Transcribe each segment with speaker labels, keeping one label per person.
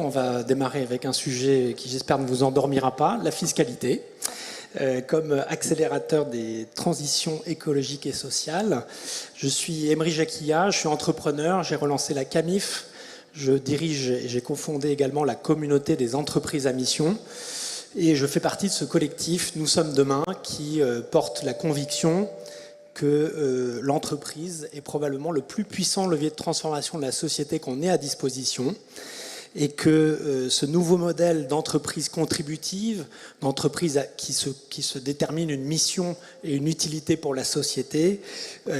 Speaker 1: on va démarrer avec un sujet qui, j'espère, ne vous endormira pas, la fiscalité. Comme accélérateur des transitions écologiques et sociales. Je suis Emery Jacquilla, je suis entrepreneur, j'ai relancé la CAMIF, je dirige et j'ai cofondé également la communauté des entreprises à mission et je fais partie de ce collectif Nous sommes demain qui porte la conviction que l'entreprise est probablement le plus puissant levier de transformation de la société qu'on ait à disposition et que ce nouveau modèle d'entreprise contributive, d'entreprise qui se détermine une mission et une utilité pour la société,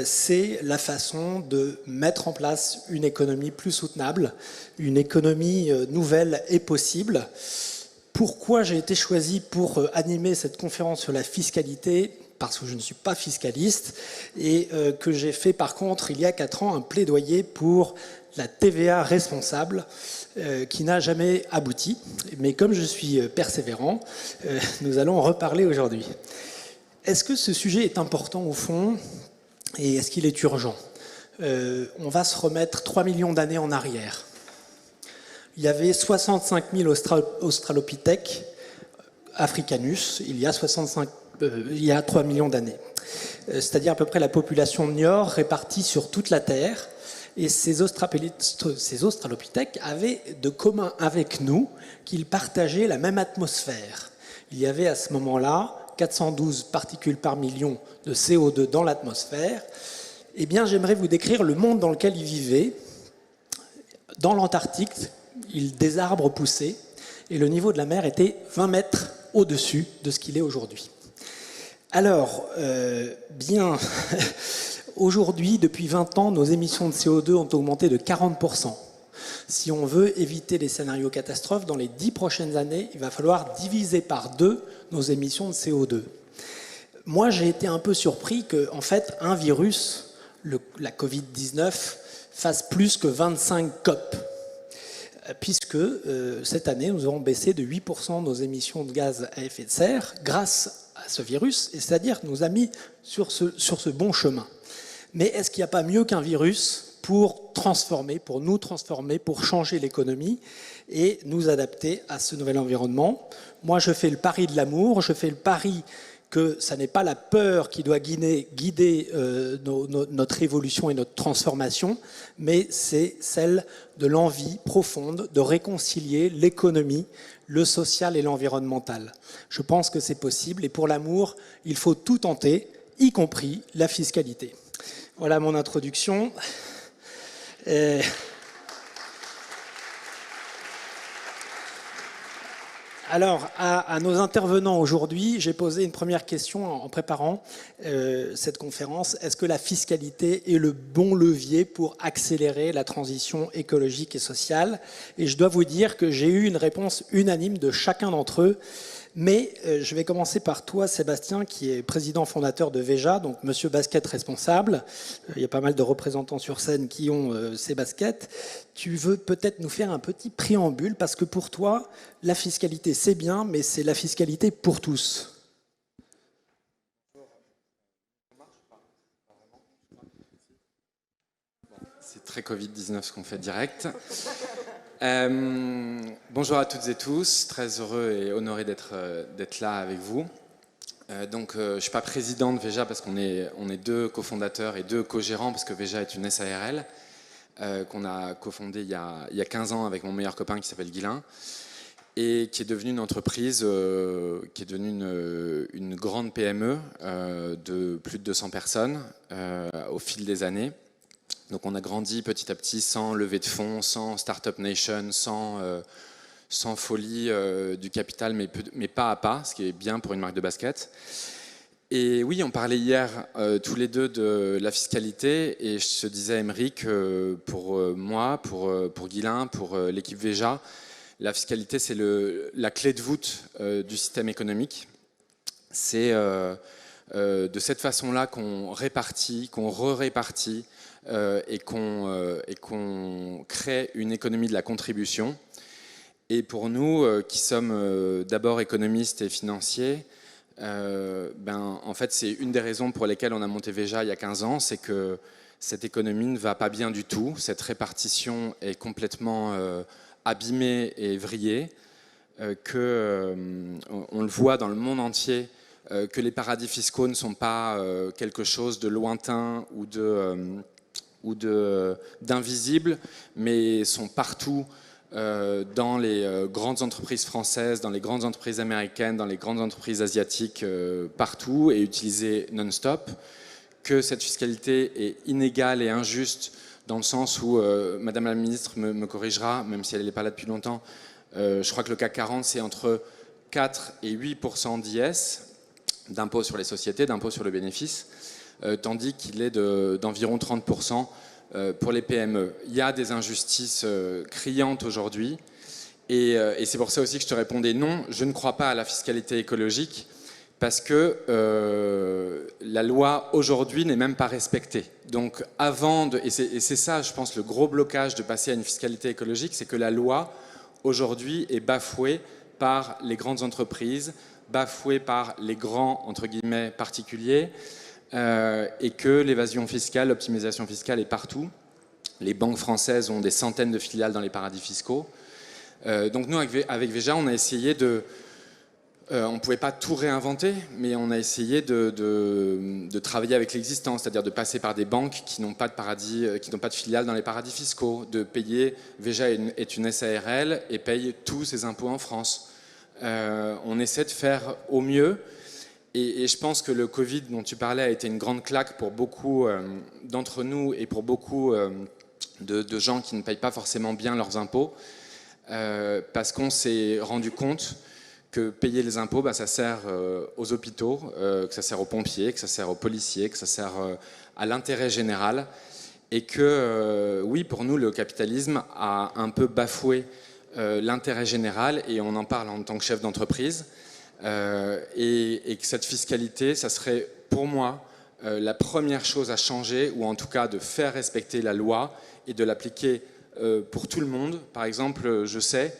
Speaker 1: c'est la façon de mettre en place une économie plus soutenable, une économie nouvelle et possible. Pourquoi j'ai été choisi pour animer cette conférence sur la fiscalité ? Parce que je ne suis pas fiscaliste et que j'ai fait par contre il y a 4 ans un plaidoyer pour la TVA responsable qui n'a jamais abouti. Mais comme je suis persévérant, nous allons en reparler aujourd'hui. Est-ce que ce sujet est important au fond et est-ce qu'il est urgent ? On va se remettre 3 millions d'années en arrière. Il y avait 65 000 australopithèques africanus il y a 3 millions d'années. C'est-à-dire à peu près la population de Niort répartie sur toute la Terre. Et ces australopithèques avaient de commun avec nous qu'ils partageaient la même atmosphère. Il y avait à ce moment-là 412 particules par million de CO2 dans l'atmosphère. Eh bien, j'aimerais vous décrire le monde dans lequel ils vivaient. Dans l'Antarctique, des arbres poussaient et le niveau de la mer était 20 mètres au-dessus de ce qu'il est aujourd'hui. Alors, aujourd'hui, depuis 20 ans, nos émissions de CO2 ont augmenté de 40%. Si on veut éviter les scénarios catastrophes, dans les 10 prochaines années, il va falloir diviser par 2 nos émissions de CO2. Moi, j'ai été un peu surpris que, en fait, un virus, la Covid-19, fasse plus que 25 COP. Puisque cette année, nous avons baissé de 8% nos émissions de gaz à effet de serre grâce à ce virus, et c'est-à-dire nous a mis sur ce bon chemin. Mais est-ce qu'il n'y a pas mieux qu'un virus pour nous transformer, pour changer l'économie et nous adapter à ce nouvel environnement ? Moi, je fais le pari de l'amour, je fais le pari que ça n'est pas la peur qui doit guider notre évolution et notre transformation, mais c'est celle de l'envie profonde de réconcilier l'économie, le social et l'environnemental. Je pense que c'est possible et pour l'amour, il faut tout tenter, y compris la fiscalité. Voilà mon introduction. Alors, à nos intervenants aujourd'hui, j'ai posé une première question en préparant cette conférence. Est-ce que la fiscalité est le bon levier pour accélérer la transition écologique et sociale ? Et je dois vous dire que j'ai eu une réponse unanime de chacun d'entre eux. Mais je vais commencer par toi, Sébastien, qui est président fondateur de Veja, donc Monsieur Basket responsable. Il y a pas mal de représentants sur scène qui ont ces baskets. Tu veux peut-être nous faire un petit préambule, parce que pour toi, la fiscalité, c'est bien, mais c'est la fiscalité pour tous.
Speaker 2: C'est très Covid-19 ce qu'on fait direct. Bonjour à toutes et tous, très heureux et honoré d'être là avec vous. Je ne suis pas président de Veja parce qu'on est 2 cofondateurs et 2 co-gérants parce que Veja est une SARL qu'on a cofondée il y a 15 ans avec mon meilleur copain qui s'appelle Guilain et qui est devenue une entreprise, qui est devenue une grande PME de plus de 200 personnes au fil des années. Donc on a grandi petit à petit sans levée de fonds, sans Startup Nation, sans folie du capital, mais pas à pas, ce qui est bien pour une marque de basket. Et oui, on parlait hier tous les deux de la fiscalité et je te disais, Emery, que pour moi, pour Guilain, pour l'équipe Veja, la fiscalité c'est la clé de voûte du système économique. C'est de cette façon-là qu'on répartit, qu'on re-répartit et qu'on crée une économie de la contribution. Et pour nous, qui sommes d'abord économistes et financiers, en fait, c'est une des raisons pour lesquelles on a monté Veja il y a 15 ans, c'est que cette économie ne va pas bien du tout. Cette répartition est complètement abîmée et vrillée, on le voit dans le monde entier, que les paradis fiscaux ne sont pas quelque chose de lointain ou d'invisible, mais sont partout dans les grandes entreprises françaises, dans les grandes entreprises américaines, dans les grandes entreprises asiatiques, partout, et utilisées non-stop, que cette fiscalité est inégale et injuste dans le sens où, Madame la Ministre me corrigera, même si elle n'est pas là depuis longtemps, je crois que le CAC 40, c'est entre 4 et 8% d'IS, d'impôt sur les sociétés, d'impôt sur le bénéfice, tandis qu'il est d'environ 30% pour les PME. Il y a des injustices criantes aujourd'hui, et c'est pour ça aussi que je te répondais non, je ne crois pas à la fiscalité écologique, parce que la loi aujourd'hui n'est même pas respectée. Donc et c'est ça, je pense, le gros blocage de passer à une fiscalité écologique, c'est que la loi aujourd'hui est bafouée par les grandes entreprises, bafouée par les grands, entre guillemets, particuliers, et que l'évasion fiscale, l'optimisation fiscale est partout. Les banques françaises ont des centaines de filiales dans les paradis fiscaux. Donc nous, avec Veja, on a essayé on ne pouvait pas tout réinventer, mais on a essayé de travailler avec l'existant, c'est-à-dire de passer par des banques qui n'ont pas de paradis, qui n'ont pas de filiales dans les paradis fiscaux, de payer. Veja est une SARL et paye tous ses impôts en France. On essaie de faire au mieux, et je pense que le Covid dont tu parlais a été une grande claque pour beaucoup d'entre nous et pour beaucoup de gens qui ne payent pas forcément bien leurs impôts, parce qu'on s'est rendu compte que payer les impôts, ça sert aux hôpitaux, que ça sert aux pompiers, que ça sert aux policiers, que ça sert à l'intérêt général, et que oui, pour nous, le capitalisme a un peu bafoué l'intérêt général, et on en parle en tant que chef d'entreprise, et que cette fiscalité, ça serait pour moi la première chose à changer, ou en tout cas de faire respecter la loi et de l'appliquer pour tout le monde. Par exemple, je sais,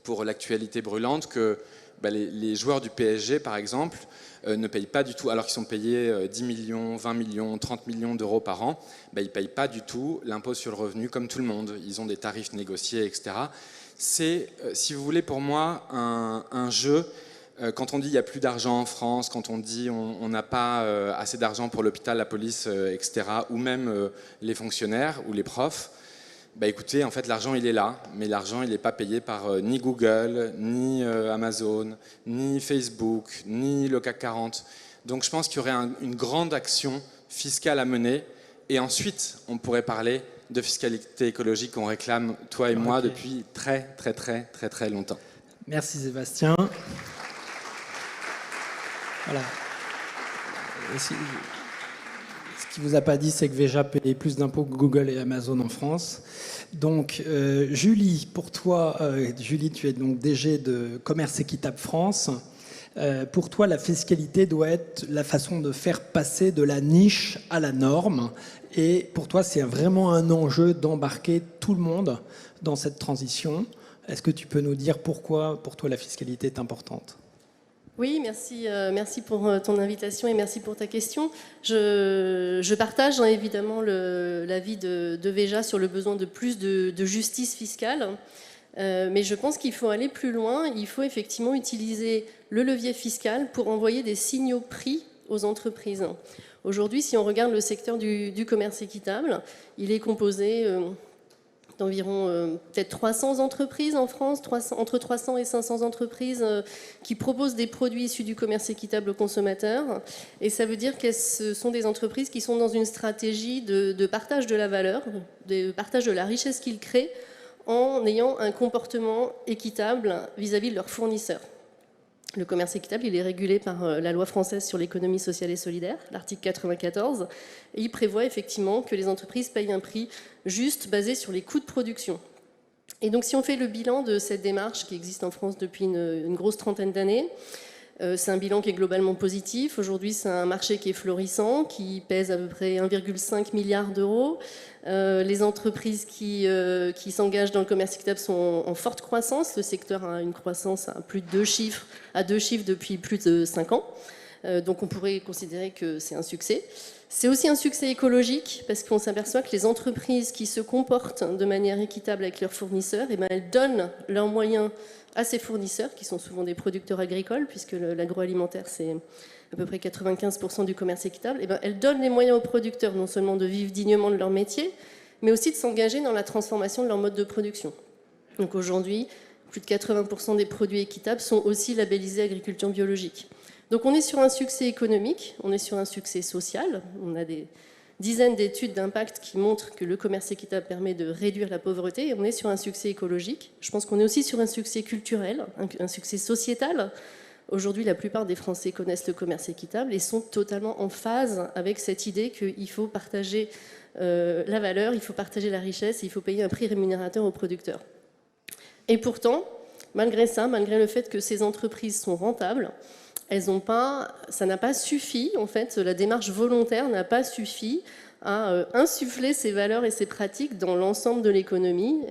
Speaker 2: pour l'actualité brûlante, que les joueurs du PSG, par exemple, ne payent pas du tout, alors qu'ils sont payés 10 millions, 20 millions, 30 millions d'euros par an, ils ne payent pas du tout l'impôt sur le revenu comme tout le monde. Ils ont des tarifs négociés, etc. C'est, si vous voulez, pour moi, un jeu. Quand on dit qu'il n'y a plus d'argent en France, quand on dit on n'a pas assez d'argent pour l'hôpital, la police, etc., ou même les fonctionnaires ou les profs, écoutez, en fait, l'argent, il est là, mais l'argent, il n'est pas payé par ni Google, ni Amazon, ni Facebook, ni le CAC 40. Donc, je pense qu'il y aurait une grande action fiscale à mener, et ensuite, on pourrait parler de fiscalité écologique qu'on réclame, toi et moi, depuis très, très, très, très, très longtemps.
Speaker 1: Merci Sébastien. Voilà. Ce qui ne vous a pas dit, c'est que Veja paye plus d'impôts que Google et Amazon en France. Donc, Julie, pour toi, Julie, tu es donc DG de Commerce Équitable France. Pour toi, la fiscalité doit être la façon de faire passer de la niche à la norme. Et pour toi, c'est vraiment un enjeu d'embarquer tout le monde dans cette transition. Est-ce que tu peux nous dire pourquoi, pour toi, la fiscalité est importante ?
Speaker 3: Oui, merci pour ton invitation et merci pour ta question. Je partage évidemment l'avis de Veja sur le besoin de plus de justice fiscale, mais je pense qu'il faut aller plus loin. Il faut effectivement utiliser le levier fiscal pour envoyer des signaux prix aux entreprises. Aujourd'hui, si on regarde le secteur du commerce équitable, il est composé d'environ peut-être 300 entreprises en France, entre 300 et 500 entreprises qui proposent des produits issus du commerce équitable aux consommateurs. Et ça veut dire que ce sont des entreprises qui sont dans une stratégie de partage de la valeur, de partage de la richesse qu'ils créent en ayant un comportement équitable vis-à-vis de leurs fournisseurs. Le commerce équitable, il est régulé par la loi française sur l'économie sociale et solidaire, l'article 94, et il prévoit effectivement que les entreprises payent un prix juste basé sur les coûts de production. Et donc si on fait le bilan de cette démarche qui existe en France depuis une grosse trentaine d'années, c'est un bilan qui est globalement positif. Aujourd'hui, c'est un marché qui est florissant, qui pèse à peu près 1,5 milliard d'euros. Les entreprises qui s'engagent dans le commerce équitable sont en forte croissance. Le secteur a une croissance à plus de deux chiffres depuis plus de 5 ans. Donc on pourrait considérer que c'est un succès. C'est aussi un succès écologique parce qu'on s'aperçoit que les entreprises qui se comportent de manière équitable avec leurs fournisseurs, eh ben, elles donnent leurs moyens à ces fournisseurs, qui sont souvent des producteurs agricoles, puisque l'agroalimentaire, c'est à peu près 95% du commerce équitable. Eh ben, elles donnent les moyens aux producteurs, non seulement de vivre dignement de leur métier, mais aussi de s'engager dans la transformation de leur mode de production. Donc aujourd'hui, plus de 80% des produits équitables sont aussi labellisés agriculture biologique. Donc on est sur un succès économique, on est sur un succès social. On a des dizaines d'études d'impact qui montrent que le commerce équitable permet de réduire la pauvreté. Et on est sur un succès écologique. Je pense qu'on est aussi sur un succès culturel, un succès sociétal. Aujourd'hui, la plupart des Français connaissent le commerce équitable et sont totalement en phase avec cette idée qu'il faut partager la valeur, il faut partager la richesse, et il faut payer un prix rémunérateur aux producteurs. Et pourtant, malgré ça, malgré le fait que ces entreprises sont rentables, ça n'a pas suffi, en fait, la démarche volontaire n'a pas suffi à insuffler ces valeurs et ces pratiques dans l'ensemble de l'économie,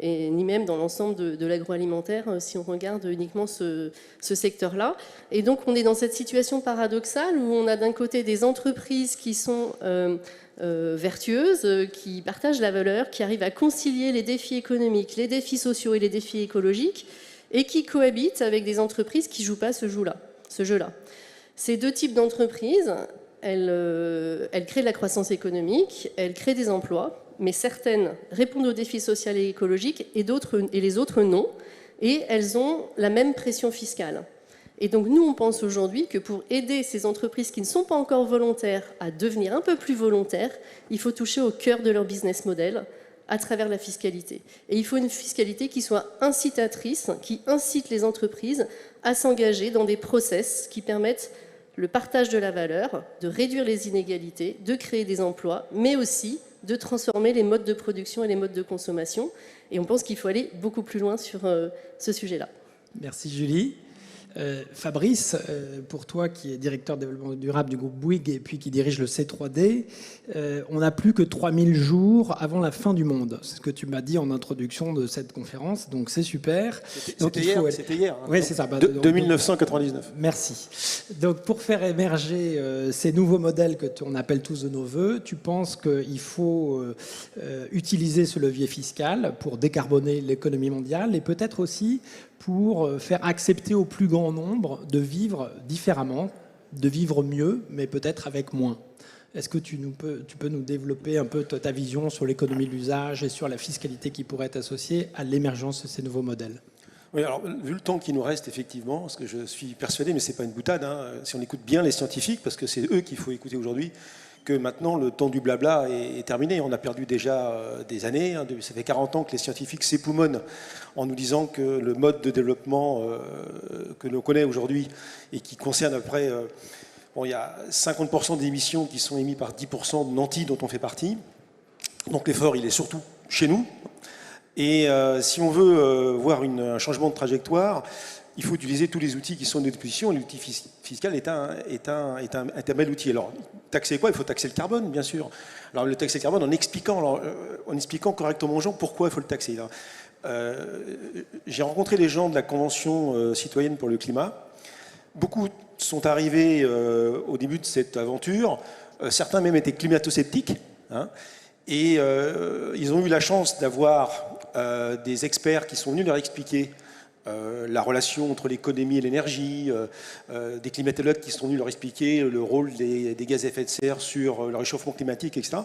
Speaker 3: et ni même dans l'ensemble de l'agroalimentaire, si on regarde uniquement ce secteur-là. Et donc on est dans cette situation paradoxale où on a d'un côté des entreprises qui sont vertueuses, qui partagent la valeur, qui arrivent à concilier les défis économiques, les défis sociaux et les défis écologiques, et qui cohabitent avec des entreprises qui ne jouent pas ce jeu-là. Ces deux types d'entreprises, elles créent de la croissance économique, elles créent des emplois, mais certaines répondent aux défis sociaux et écologiques et les autres non, et elles ont la même pression fiscale. Et donc nous, on pense aujourd'hui que pour aider ces entreprises qui ne sont pas encore volontaires à devenir un peu plus volontaires, il faut toucher au cœur de leur business model à travers la fiscalité. Et il faut une fiscalité qui soit incitatrice, qui incite les entreprises à s'engager dans des process qui permettent le partage de la valeur, de réduire les inégalités, de créer des emplois, mais aussi de transformer les modes de production et les modes de consommation. Et on pense qu'il faut aller beaucoup plus loin sur ce sujet-là.
Speaker 1: Merci Julie. Fabrice, pour toi qui est directeur développement durable du groupe Bouygues et puis qui dirige le C3D, on n'a plus que 3000 jours avant la fin du monde. C'est ce que tu m'as dit en introduction de cette conférence, donc c'est super.
Speaker 4: C'était hier. Hein,
Speaker 1: oui, c'est ça.
Speaker 4: 2999.
Speaker 1: Merci. Donc pour faire émerger ces nouveaux modèles que on appelle tous de nos voeux, tu penses qu'il faut utiliser ce levier fiscal pour décarboner l'économie mondiale et peut-être aussi pour faire accepter au plus grand nombre de vivre différemment, de vivre mieux, mais peut-être avec moins. Est-ce que tu peux nous développer un peu ta vision sur l'économie de l'usage et sur la fiscalité qui pourrait être associée à l'émergence de ces nouveaux modèles ?
Speaker 4: Oui, alors, vu le temps qui nous reste, effectivement, parce que je suis persuadé, mais ce n'est pas une boutade, hein, si on écoute bien les scientifiques, parce que c'est eux qu'il faut écouter aujourd'hui, que maintenant le temps du blabla est terminé. On a perdu déjà des années. Hein, ça fait 40 ans que les scientifiques s'époumonnent en nous disant que le mode de développement que l'on connaît aujourd'hui et qui concerne à peu près... il y a 50% d'émissions qui sont émises par 10% de nantis dont on fait partie. Donc l'effort, il est surtout chez nous. Et si on veut voir un changement de trajectoire, il faut utiliser tous les outils qui sont à notre disposition. L'outil fiscal est un bel outil. Alors, taxer quoi ? Il faut taxer le carbone, bien sûr. Alors, le taxer le carbone en expliquant correctement aux gens pourquoi il faut le taxer. J'ai rencontré les gens de la Convention citoyenne pour le climat. Beaucoup sont arrivés au début de cette aventure. Certains même étaient climato-sceptiques. Hein, et ils ont eu la chance d'avoir des experts qui sont venus leur expliquer la relation entre l'économie et l'énergie, des climatologues qui sont venus leur expliquer le rôle des gaz à effet de serre sur le réchauffement climatique, etc.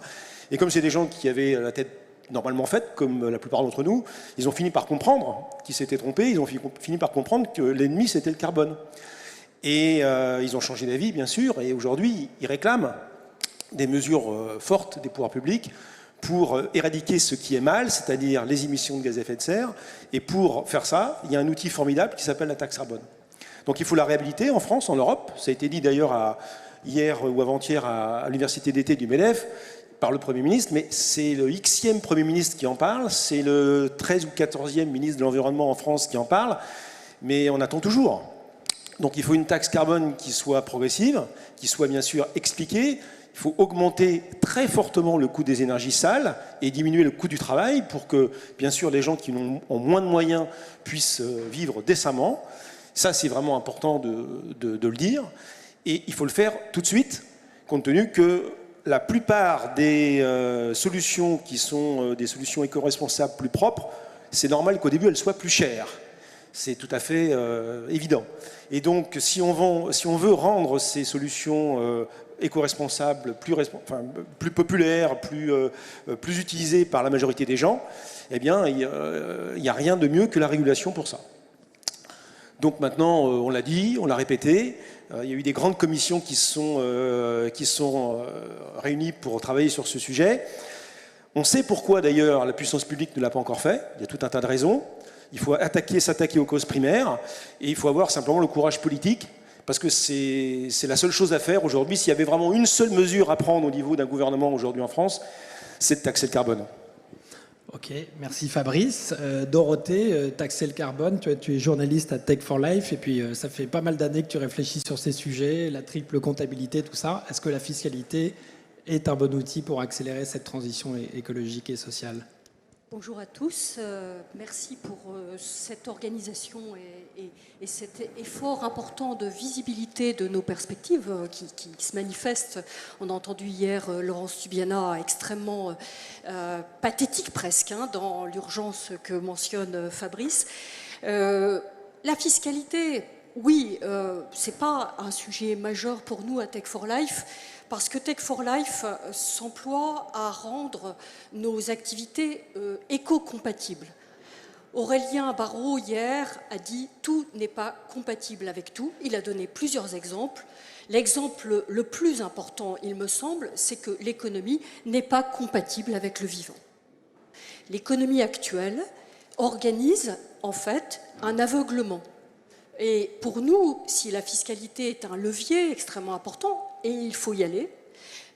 Speaker 4: Et comme c'est des gens qui avaient la tête normalement faite, comme la plupart d'entre nous, ils ont fini par comprendre qu'ils s'étaient trompés, ils ont fini par comprendre que l'ennemi c'était le carbone. Et ils ont changé d'avis, bien sûr, et aujourd'hui ils réclament des mesures fortes des pouvoirs publics pour éradiquer ce qui est mal, c'est-à-dire les émissions de gaz à effet de serre. Et pour faire ça, il y a un outil formidable qui s'appelle la taxe carbone. Donc il faut la réhabiliter en France, en Europe. Ça a été dit d'ailleurs hier ou avant-hier à l'université d'été du MEDEF par le Premier ministre, mais c'est le Xème Premier ministre qui en parle, c'est le 13 ou 14e ministre de l'Environnement en France qui en parle, mais on attend toujours. Donc il faut une taxe carbone qui soit progressive, qui soit bien sûr expliquée. Il faut augmenter très fortement le coût des énergies sales et diminuer le coût du travail pour que, bien sûr, les gens qui ont moins de moyens puissent vivre décemment. Ça, c'est vraiment important de le dire. Et il faut le faire tout de suite, compte tenu que la plupart des solutions qui sont des solutions éco-responsables plus propres, c'est normal qu'au début elles soient plus chères. C'est tout à fait évident. Et donc, si on veut rendre ces solutions éco-responsables plus populaires, plus utilisées par la majorité des gens, eh bien, il n'y a rien de mieux que la régulation pour ça. Donc maintenant, on l'a dit, on l'a répété, il y a eu des grandes commissions qui sont réunies pour travailler sur ce sujet. On sait pourquoi d'ailleurs la puissance publique ne l'a pas encore fait, il y a tout un tas de raisons. Il faut s'attaquer aux causes primaires et il faut avoir simplement le courage politique parce que c'est la seule chose à faire aujourd'hui. S'il y avait vraiment une seule mesure à prendre au niveau d'un gouvernement aujourd'hui en France, c'est de taxer le carbone.
Speaker 1: Ok, merci Fabrice. Dorothée, taxer le carbone, tu es journaliste à Tech for Life et puis ça fait pas mal d'années que tu réfléchis sur ces sujets, la triple comptabilité, tout ça. Est-ce que la fiscalité est un bon outil pour accélérer cette transition écologique et sociale ?
Speaker 5: Bonjour à tous, merci pour cette organisation et cet effort important de visibilité de nos perspectives qui se manifeste. On a entendu hier Laurence Tubiana extrêmement pathétique presque dans l'urgence que mentionne Fabrice. La fiscalité, oui, c'est pas un sujet majeur pour nous à Tech for Life. Parce que Tech for Life s'emploie à rendre nos activités éco-compatibles. Aurélien Barraud, hier, a dit « tout n'est pas compatible avec tout ». Il a donné plusieurs exemples. L'exemple le plus important, il me semble, c'est que l'économie n'est pas compatible avec le vivant. L'économie actuelle organise, en fait, un aveuglement. Et pour nous, si la fiscalité est un levier extrêmement important, et il faut y aller,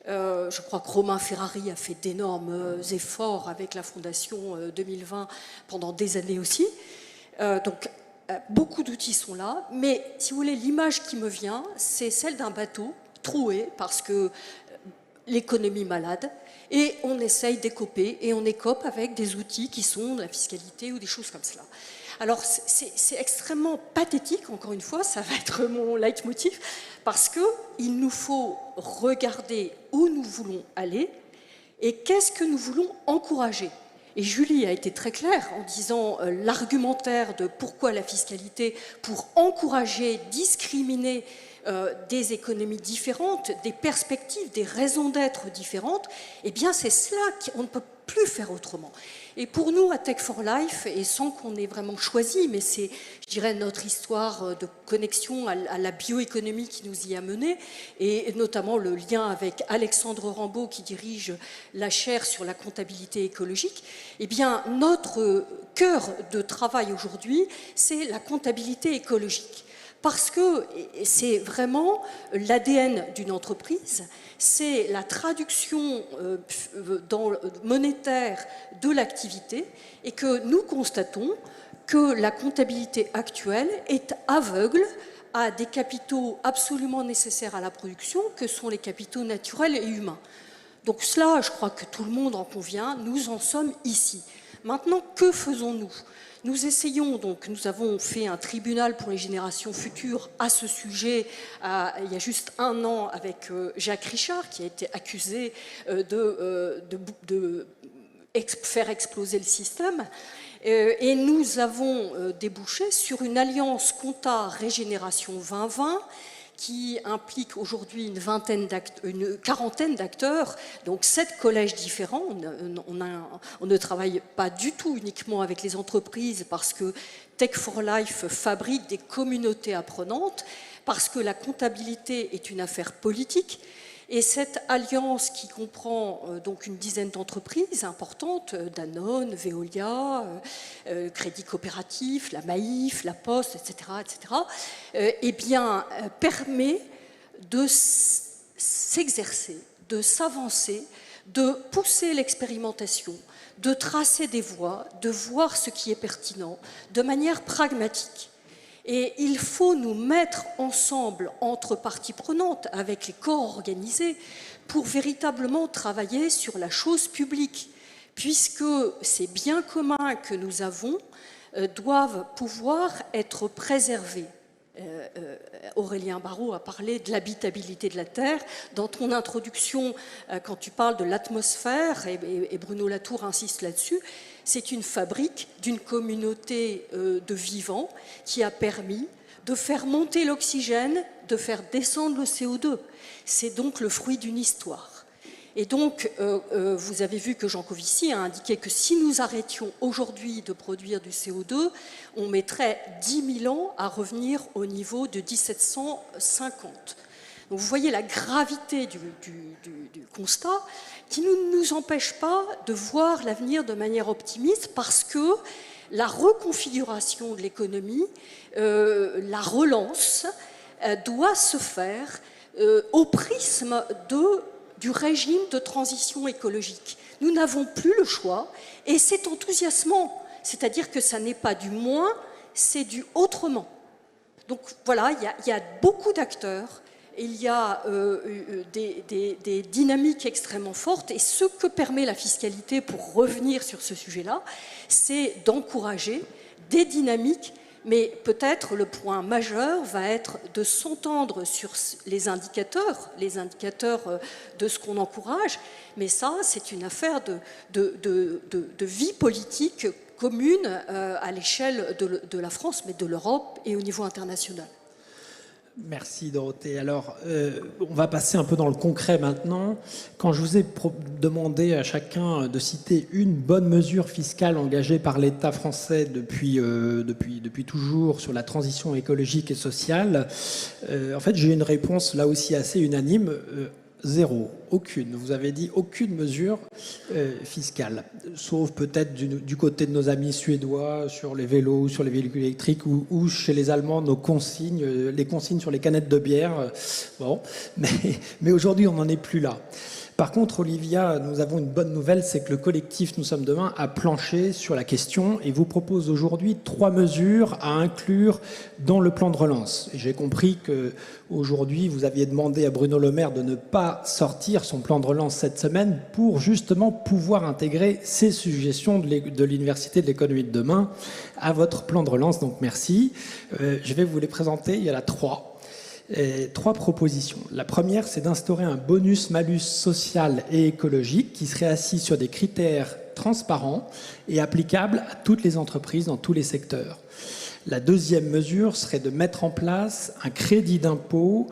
Speaker 5: je crois que Romain Ferrari a fait d'énormes efforts avec la Fondation 2020 pendant des années aussi. Donc, beaucoup d'outils sont là, mais si vous voulez, l'image qui me vient, c'est celle d'un bateau troué parce que l'économie malade, et on essaye d'écoper, et on écope avec des outils qui sont de la fiscalité ou des choses comme cela. Alors, c'est extrêmement pathétique, encore une fois, ça va être mon leitmotiv, parce qu'il nous faut regarder où nous voulons aller et qu'est-ce que nous voulons encourager. Et Julie a été très claire en disant l'argumentaire de pourquoi la fiscalité, pour encourager, discriminer des économies différentes, des perspectives, des raisons d'être différentes, eh bien c'est cela qu'on ne peut plus faire autrement. Et pour nous, à Tech for Life, et sans qu'on ait vraiment choisi, mais c'est, je dirais, notre histoire de connexion à la bioéconomie qui nous y a menés, et notamment le lien avec Alexandre Rambaud qui dirige la chaire sur la comptabilité écologique, eh bien notre cœur de travail aujourd'hui, c'est la comptabilité écologique. Parce que c'est vraiment l'ADN d'une entreprise, c'est la traduction monétaire de l'activité et que nous constatons que la comptabilité actuelle est aveugle à des capitaux absolument nécessaires à la production que sont les capitaux naturels et humains. Donc cela, je crois que tout le monde en convient, nous en sommes ici. Maintenant, que faisons-nous ? Nous essayons, donc, nous avons fait un tribunal pour les générations futures à ce sujet il y a juste un an avec Jacques Richard qui a été accusé de faire exploser le système. Et nous avons débouché sur une alliance Compta Régénération 2020 qui implique aujourd'hui une quarantaine d'acteurs, donc 7 collèges différents. On ne travaille pas du tout uniquement avec les entreprises parce que Tech for Life fabrique des communautés apprenantes, parce que la comptabilité est une affaire politique. Et cette alliance qui comprend donc une dizaine d'entreprises importantes, Danone, Veolia, Crédit Coopératif, la Maïf, la Poste, etc., eh bien, permet de s'exercer, de s'avancer, de pousser l'expérimentation, de tracer des voies, de voir ce qui est pertinent, de manière pragmatique. Et il faut nous mettre ensemble, entre parties prenantes, avec les corps organisés, pour véritablement travailler sur la chose publique, puisque ces biens communs que nous avons doivent pouvoir être préservés. Aurélien Barraud a parlé de l'habitabilité de la Terre. Dans ton introduction, quand tu parles de l'atmosphère, et Bruno Latour insiste là-dessus, c'est une fabrique d'une communauté de vivants qui a permis de faire monter l'oxygène, de faire descendre le CO2. C'est donc le fruit d'une histoire. Et donc, vous avez vu que Jean Covici a indiqué que si nous arrêtions aujourd'hui de produire du CO2, on mettrait 10 000 ans à revenir au niveau de 1750. Donc vous voyez la gravité du constat qui ne nous empêche pas de voir l'avenir de manière optimiste parce que la reconfiguration de l'économie, la relance, doit se faire au prisme du régime de transition écologique. Nous n'avons plus le choix et c'est enthousiasmant. C'est-à-dire que ça n'est pas du moins, c'est du autrement. Donc voilà, il y a beaucoup d'acteurs, il y a des dynamiques extrêmement fortes et ce que permet la fiscalité, pour revenir sur ce sujet-là, c'est d'encourager des dynamiques. Mais peut-être le point majeur va être de s'entendre sur les indicateurs de ce qu'on encourage. Mais ça, c'est une affaire de vie politique commune à l'échelle de la France, mais de l'Europe et au niveau international.
Speaker 1: Merci Dorothée. Alors, on va passer un peu dans le concret maintenant. Quand je vous ai demandé à chacun de citer une bonne mesure fiscale engagée par l'État français depuis toujours sur la transition écologique et sociale, en fait, j'ai une réponse là aussi assez unanime. Zéro, aucune. Vous avez dit aucune mesure fiscale, sauf peut-être du côté de nos amis suédois sur les vélos, sur les véhicules électriques, ou chez les Allemands, les consignes sur les canettes de bière. Bon, mais aujourd'hui, on n'en est plus là. Par contre, Olivia, nous avons une bonne nouvelle, c'est que le collectif Nous sommes demain a planché sur la question et vous propose aujourd'hui 3 mesures à inclure dans le plan de relance. J'ai compris qu'aujourd'hui, vous aviez demandé à Bruno Le Maire de ne pas sortir son plan de relance cette semaine pour justement pouvoir intégrer ces suggestions de l'Université de l'économie de demain à votre plan de relance. Donc merci. Je vais vous les présenter. Il y en a 3. 3 propositions. La première, c'est d'instaurer un bonus-malus social et écologique qui serait assis sur des critères transparents et applicables à toutes les entreprises dans tous les secteurs. La deuxième mesure serait de mettre en place un crédit d'impôt,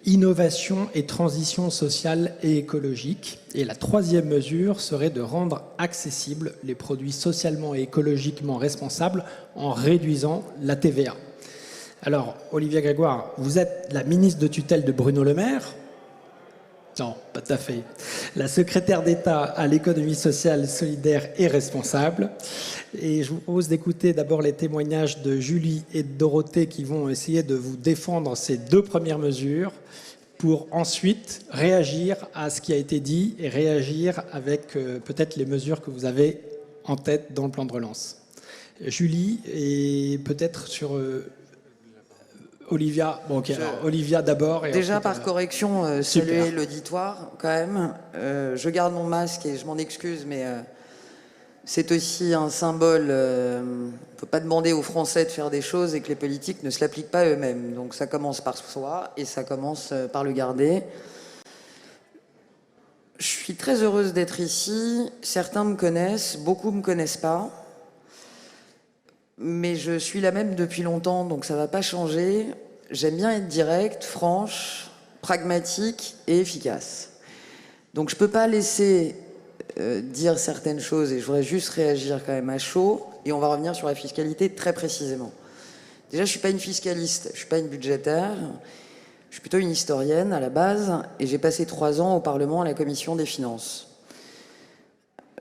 Speaker 1: innovation et transition sociale et écologique. Et la troisième mesure serait de rendre accessibles les produits socialement et écologiquement responsables en réduisant la TVA. Alors, Olivia Grégoire, vous êtes la ministre de tutelle de Bruno Le Maire? Non, pas tout à fait. La secrétaire d'État à l'économie sociale, solidaire et responsable. Et je vous propose d'écouter d'abord les témoignages de Julie et de Dorothée qui vont essayer de vous défendre ces 2 premières mesures pour ensuite réagir à ce qui a été dit et réagir avec peut-être les mesures que vous avez en tête dans le plan de relance. Julie, et peut-être sur... Olivia, bon, okay, alors, Olivia d'abord.
Speaker 6: Déjà par correction, saluer l'auditoire quand même. Je garde mon masque et je m'en excuse, mais c'est aussi un symbole. On ne peut pas demander aux Français de faire des choses et que les politiques ne se l'appliquent pas eux-mêmes. Donc ça commence par soi et ça commence par le garder. Je suis très heureuse d'être ici. Certains me connaissent, beaucoup ne me connaissent pas. Mais je suis la même depuis longtemps, donc ça ne va pas changer. J'aime bien être directe, franche, pragmatique et efficace. Donc je ne peux pas laisser dire certaines choses et je voudrais juste réagir quand même à chaud. Et on va revenir sur la fiscalité très précisément. Déjà, je ne suis pas une fiscaliste, je ne suis pas une budgétaire. Je suis plutôt une historienne à la base et j'ai passé 3 ans au Parlement à la Commission des finances.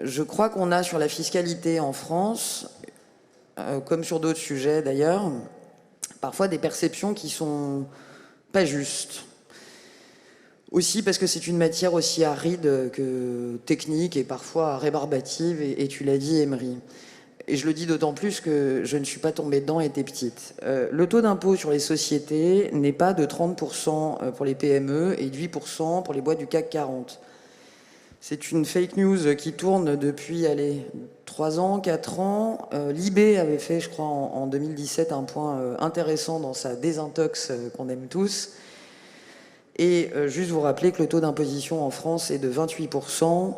Speaker 6: Je crois qu'on a sur la fiscalité en France... comme sur d'autres sujets d'ailleurs, parfois des perceptions qui sont pas justes. Aussi parce que c'est une matière aussi aride que technique et parfois rébarbative, et tu l'as dit, Emery. Et je le dis d'autant plus que je ne suis pas tombée dedans étant petite. Le taux d'impôt sur les sociétés n'est pas de 30% pour les PME et de 8% pour les boîtes du CAC 40. C'est une fake news qui tourne depuis, 3 ans, 4 ans. L'IB avait fait, je crois, en 2017, un point intéressant dans sa désintox qu'on aime tous. Et juste vous rappeler que le taux d'imposition en France est de 28%,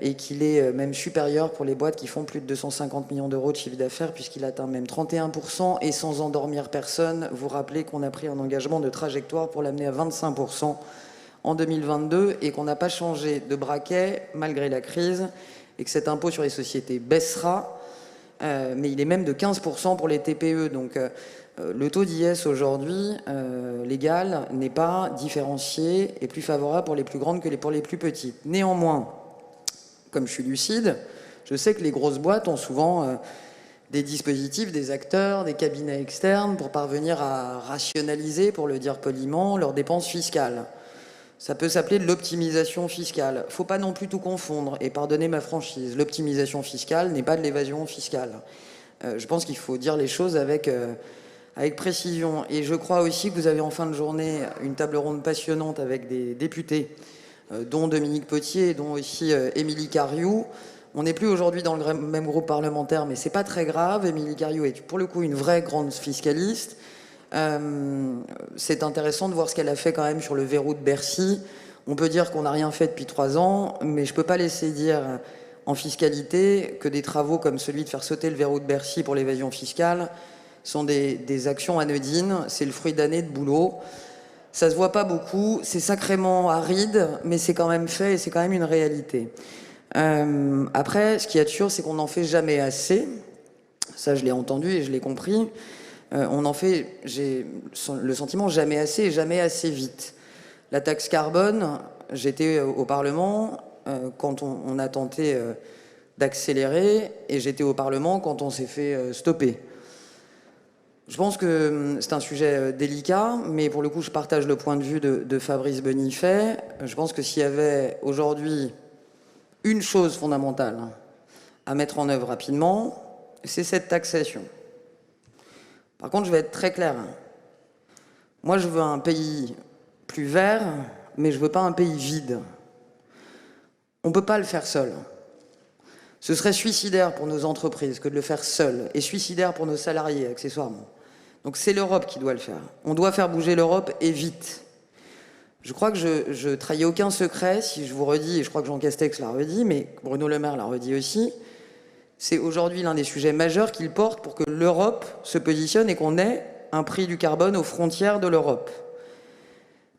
Speaker 6: et qu'il est même supérieur pour les boîtes qui font plus de 250 millions d'euros de chiffre d'affaires, puisqu'il atteint même 31%. Et sans endormir personne, vous rappelez qu'on a pris un engagement de trajectoire pour l'amener à 25% en 2022 et qu'on n'a pas changé de braquet malgré la crise, et que cet impôt sur les sociétés baissera, mais il est même de 15% pour les TPE. Donc le taux d'IS aujourd'hui, légal, n'est pas différencié et plus favorable pour les plus grandes que pour les plus petites. Néanmoins, comme je suis lucide, je sais que les grosses boîtes ont souvent des dispositifs, des acteurs, des cabinets externes pour parvenir à rationaliser, pour le dire poliment, leurs dépenses fiscales. Ça peut s'appeler de l'optimisation fiscale. Faut pas non plus tout confondre, et pardonnez ma franchise, l'optimisation fiscale n'est pas de l'évasion fiscale. Je pense qu'il faut dire les choses avec précision. Et je crois aussi que vous avez en fin de journée une table ronde passionnante avec des députés, dont Dominique Potier, dont aussi Émilie Cariou. On n'est plus aujourd'hui dans le même groupe parlementaire, mais c'est pas très grave. Émilie Cariou est pour le coup une vraie grande fiscaliste. C'est intéressant de voir ce qu'elle a fait quand même sur le verrou de Bercy. On peut dire qu'on n'a rien fait depuis 3 ans, mais je peux pas laisser dire en fiscalité que des travaux comme celui de faire sauter le verrou de Bercy pour l'évasion fiscale sont des actions anodines. C'est le fruit d'années de boulot. Ça se voit pas beaucoup, c'est sacrément aride, mais c'est quand même fait et c'est quand même une réalité. Après, ce qu'il y a de sûr, c'est qu'on n'en fait jamais assez. Ça, je l'ai entendu et je l'ai compris. On en fait, j'ai le sentiment, jamais assez et jamais assez vite. La taxe carbone, j'étais au Parlement quand on a tenté d'accélérer, et j'étais au Parlement quand on s'est fait stopper. Je pense que c'est un sujet délicat, mais pour le coup, je partage le point de vue de Fabrice Benifait. Je pense que s'il y avait aujourd'hui une chose fondamentale à mettre en œuvre rapidement, c'est cette taxation. Par contre, je vais être très clair. Moi, je veux un pays plus vert, mais je veux pas un pays vide. On peut pas le faire seul. Ce serait suicidaire pour nos entreprises que de le faire seul, et suicidaire pour nos salariés, accessoirement. Donc c'est l'Europe qui doit le faire. On doit faire bouger l'Europe, et vite. Je crois que je trahis aucun secret si je vous redis, et je crois que Jean Castex l'a redit, mais Bruno Le Maire l'a redit aussi, c'est aujourd'hui l'un des sujets majeurs qu'il porte pour que l'Europe se positionne et qu'on ait un prix du carbone aux frontières de l'Europe.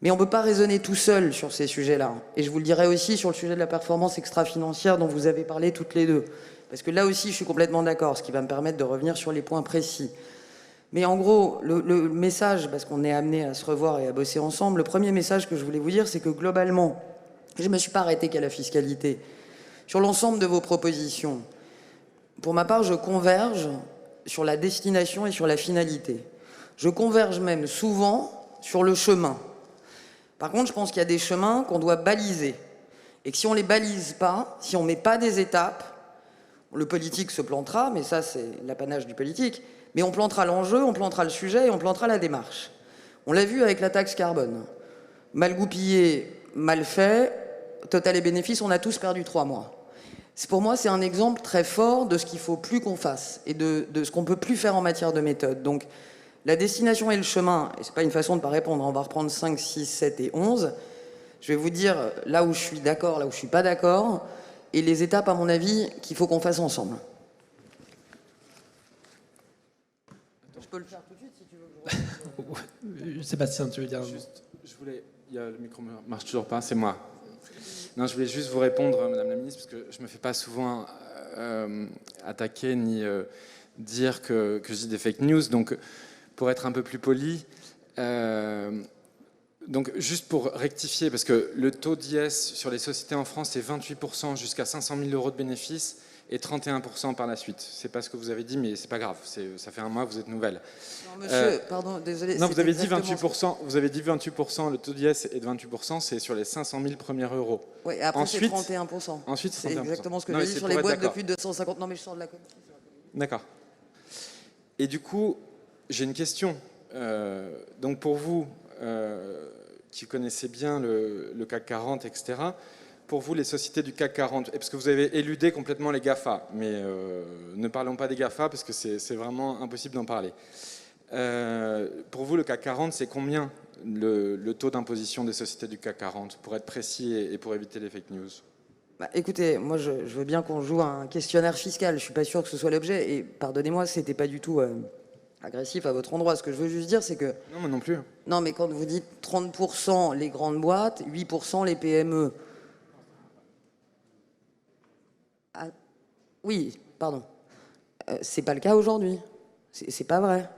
Speaker 6: Mais on ne peut pas raisonner tout seul sur ces sujets-là. Et je vous le dirai aussi sur le sujet de la performance extra-financière dont vous avez parlé toutes les deux. Parce que là aussi, je suis complètement d'accord, ce qui va me permettre de revenir sur les points précis. Mais en gros, le message, parce qu'on est amené à se revoir et à bosser ensemble, le premier message que je voulais vous dire, c'est que globalement, je ne me suis pas arrêté qu'à la fiscalité. Sur l'ensemble de vos propositions, pour ma part, je converge sur la destination et sur la finalité. Je converge même souvent sur le chemin. Par contre, je pense qu'il y a des chemins qu'on doit baliser. Et que si on ne les balise pas, si on ne met pas des étapes, le politique se plantera, mais ça c'est l'apanage du politique, mais on plantera l'enjeu, on plantera le sujet et on plantera la démarche. On l'a vu avec la taxe carbone. Mal goupillé, mal fait, total et bénéfice, on a tous perdu 3 mois. Pour moi, c'est un exemple très fort de ce qu'il ne faut plus qu'on fasse et de ce qu'on ne peut plus faire en matière de méthode. Donc, la destination et le chemin, et ce n'est pas une façon de ne pas répondre, on va reprendre 5, 6, 7 et 11. Je vais vous dire là où je suis d'accord, là où je ne suis pas d'accord, et les étapes, à mon avis, qu'il faut qu'on fasse ensemble. Je peux le faire tout de suite si tu veux.
Speaker 1: Sébastien, tu veux dire
Speaker 2: Juste, le micro ne marche toujours pas, c'est moi. Non, je voulais juste vous répondre, Madame la Ministre, parce que je ne me fais pas souvent attaquer ni dire que je dis des fake news. Donc, pour être un peu plus poli, donc juste pour rectifier, parce que le taux d'IS sur les sociétés en France, c'est 28% jusqu'à 500 000 euros de bénéfices et 31% par la suite. C'est pas ce que vous avez dit, mais c'est pas grave. Ça fait un mois, vous êtes nouvelle.
Speaker 6: Non, monsieur, pardon, désolé.
Speaker 2: Non, vous avez dit 28%. Vous avez dit 28%. Le taux d'IS est de 28%. C'est sur les 500 000 premiers euros.
Speaker 6: Oui, après
Speaker 2: ensuite,
Speaker 6: c'est 31%.
Speaker 2: Ensuite, c'est 31%.
Speaker 6: C'est exactement ce que j'ai dit sur les boîtes de plus de 250. Non, mais je sors de la commission.
Speaker 2: D'accord. Et du coup, j'ai une question. Donc pour vous, qui connaissez bien le CAC 40, etc., pour vous les sociétés du CAC 40, parce que vous avez éludé complètement les GAFA, mais ne parlons pas des GAFA parce que c'est vraiment impossible d'en parler. Pour vous, le CAC 40, c'est combien le taux d'imposition des sociétés du CAC 40, pour être précis et pour éviter les fake news?
Speaker 6: Bah, écoutez, moi je veux bien qu'on joue à un questionnaire fiscal, je suis pas sûr que ce soit l'objet, et pardonnez-moi, c'était pas du tout agressif à votre endroit. Ce que je veux juste dire, c'est que...
Speaker 2: Non, moi non plus.
Speaker 6: Non, mais quand vous dites 30% les grandes boîtes, 8% les PME... Ah, oui, pardon. C'est pas le cas aujourd'hui. C'est pas vrai.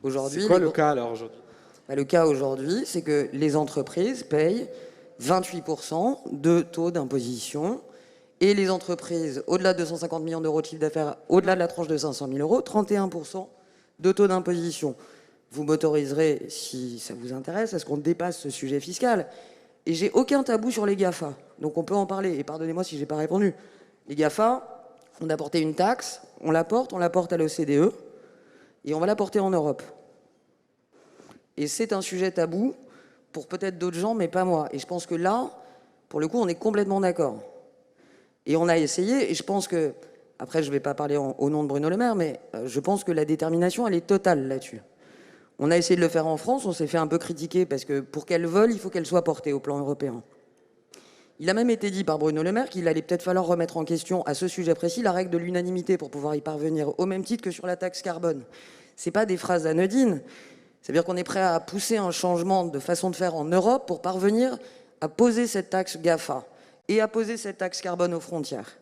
Speaker 6: Aujourd'hui,
Speaker 2: c'est quoi le cas alors aujourd'hui?
Speaker 6: Bah, le cas aujourd'hui, c'est que les entreprises payent 28% de taux d'imposition et les entreprises au-delà de 250 millions d'euros de chiffre d'affaires, au-delà de la tranche de 500 000 euros, 31% de taux d'imposition. Vous m'autoriserez, si ça vous intéresse, à ce qu'on dépasse ce sujet fiscal. Et j'ai aucun tabou sur les GAFA, donc on peut en parler. Et pardonnez-moi si je n'ai pas répondu. Les GAFA, on a porté une taxe, on la porte à l'OCDE, et on va la porter en Europe. Et c'est un sujet tabou pour peut-être d'autres gens, mais pas moi. Et je pense que là, pour le coup, on est complètement d'accord. Et on a essayé, et je pense que, après je ne vais pas parler au nom de Bruno Le Maire, mais je pense que la détermination, elle est totale là-dessus. On a essayé de le faire en France, on s'est fait un peu critiquer, parce que pour qu'elle vole, il faut qu'elle soit portée au plan européen. Il a même été dit par Bruno Le Maire qu'il allait peut-être falloir remettre en question, à ce sujet précis, la règle de l'unanimité pour pouvoir y parvenir, au même titre que sur la taxe carbone. Ce n'est pas des phrases anodines. C'est-à-dire qu'on est prêt à pousser un changement de façon de faire en Europe pour parvenir à poser cette taxe GAFA et à poser cette taxe carbone aux frontières.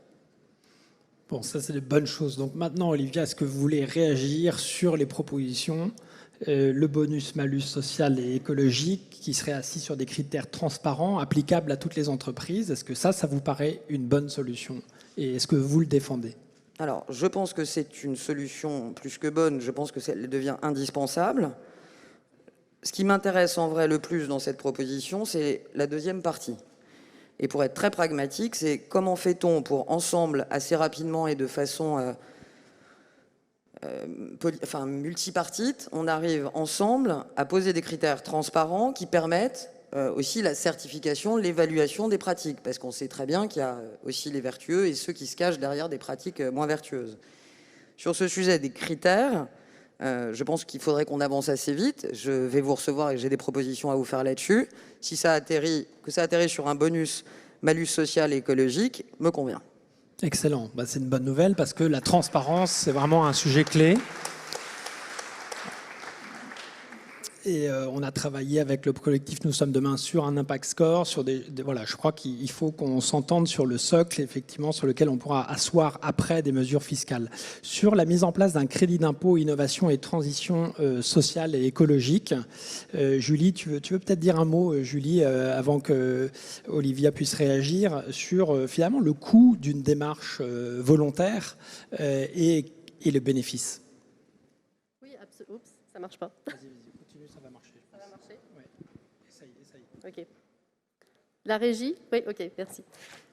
Speaker 1: Bon, ça c'est de bonnes choses. Donc maintenant, Olivia, est-ce que vous voulez réagir sur les propositions, le bonus-malus social et écologique qui serait assis sur des critères transparents, applicables à toutes les entreprises? Est-ce que ça vous paraît une bonne solution? Et est-ce que vous le défendez?
Speaker 6: Alors, je pense que c'est une solution plus que bonne. Je pense que ça devient indispensable. Ce qui m'intéresse en vrai le plus dans cette proposition, c'est la deuxième partie. Et pour être très pragmatique, c'est comment fait-on pour ensemble, assez rapidement et de façon multipartite, on arrive ensemble à poser des critères transparents qui permettent aussi la certification, l'évaluation des pratiques. Parce qu'on sait très bien qu'il y a aussi les vertueux et ceux qui se cachent derrière des pratiques moins vertueuses. Sur ce sujet des critères, je pense qu'il faudrait qu'on avance assez vite. Je vais vous recevoir et j'ai des propositions à vous faire là-dessus. Si ça atterrit, que ça atterrit sur un bonus malus social et écologique, me convient.
Speaker 1: Excellent. Bah, c'est une bonne nouvelle parce que la transparence, c'est vraiment un sujet clé. Et on a travaillé avec le collectif Nous sommes demain sur un impact score, sur voilà, je crois qu'il faut qu'on s'entende sur le socle, effectivement, sur lequel on pourra asseoir après des mesures fiscales. Sur la mise en place d'un crédit d'impôt, innovation et transition sociale et écologique, Julie, tu veux peut-être dire un mot, Julie, avant que Olivia puisse réagir, sur finalement le coût d'une démarche volontaire et le bénéfice.
Speaker 3: Oui, absolument. Oups, ça marche pas.
Speaker 1: Ça va marcher.
Speaker 3: Ça va marcher?
Speaker 1: Ouais. Essaye.
Speaker 3: Ok. La régie? Oui, ok, merci.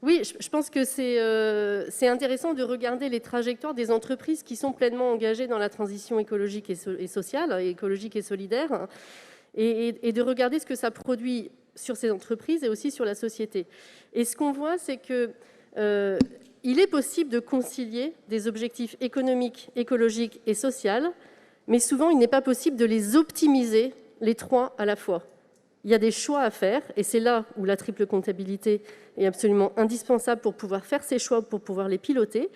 Speaker 3: Oui, je pense que c'est intéressant de regarder les trajectoires des entreprises qui sont pleinement engagées dans la transition écologique et sociale, écologique et solidaire, et de regarder ce que ça produit sur ces entreprises et aussi sur la société. Et ce qu'on voit, c'est que il est possible de concilier des objectifs économiques, écologiques et sociaux, mais souvent, il n'est pas possible de les optimiser, les trois à la fois. Il y a des choix à faire, et c'est là où la triple comptabilité est absolument indispensable pour pouvoir faire ces choix, pour pouvoir les piloter.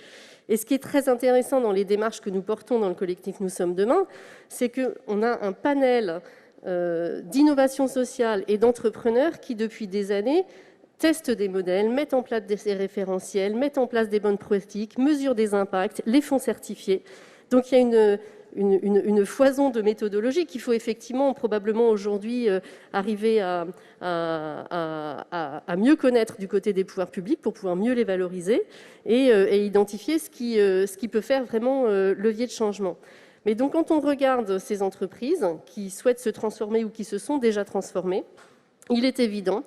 Speaker 3: Et ce qui est très intéressant dans les démarches que nous portons dans le collectif Nous sommes demain, c'est qu'on a un panel d'innovation sociale et d'entrepreneurs qui, depuis des années, testent des modèles, mettent en place des référentiels, mettent en place des bonnes pratiques, mesurent des impacts, les font certifier. Donc il y a une foison de méthodologies qu'il faut effectivement probablement aujourd'hui arriver à mieux connaître du côté des pouvoirs publics pour pouvoir mieux les valoriser et identifier ce qui peut faire vraiment levier de changement. Mais donc quand on regarde ces entreprises qui souhaitent se transformer ou qui se sont déjà transformées, il est évident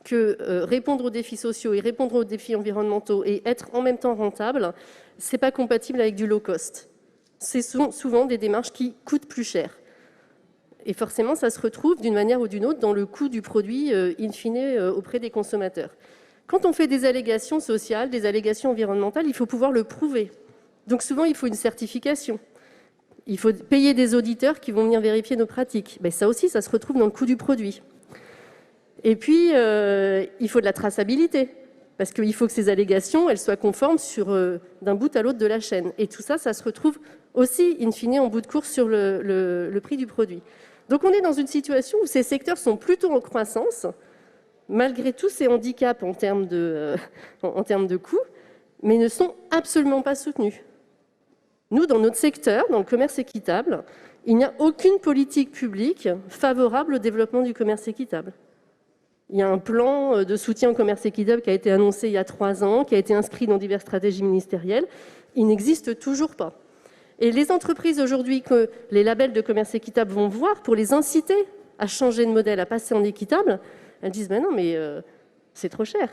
Speaker 3: que répondre aux défis sociaux et répondre aux défis environnementaux et être en même temps rentable, ce n'est pas compatible avec du low cost. Ce sont souvent des démarches qui coûtent plus cher. Et forcément, ça se retrouve d'une manière ou d'une autre dans le coût du produit in fine auprès des consommateurs. Quand on fait des allégations sociales, des allégations environnementales, il faut pouvoir le prouver. Donc souvent, il faut une certification. Il faut payer des auditeurs qui vont venir vérifier nos pratiques. Ben, ça aussi, ça se retrouve dans le coût du produit. Et puis, il faut de la traçabilité, parce qu'il faut que ces allégations, elles soient conformes d'un bout à l'autre de la chaîne. Et tout ça, ça se retrouve aussi, in fine, en bout de course sur le prix du produit. Donc on est dans une situation où ces secteurs sont plutôt en croissance, malgré tous ces handicaps en termes de coûts, mais ne sont absolument pas soutenus. Nous, dans notre secteur, dans le commerce équitable, il n'y a aucune politique publique favorable au développement du commerce équitable. Il y a un plan de soutien au commerce équitable qui a été annoncé il y a 3 ans, qui a été inscrit dans diverses stratégies ministérielles. Il n'existe toujours pas. Et les entreprises aujourd'hui que les labels de commerce équitable vont voir pour les inciter à changer de modèle, à passer en équitable, elles disent ben non, mais c'est trop cher.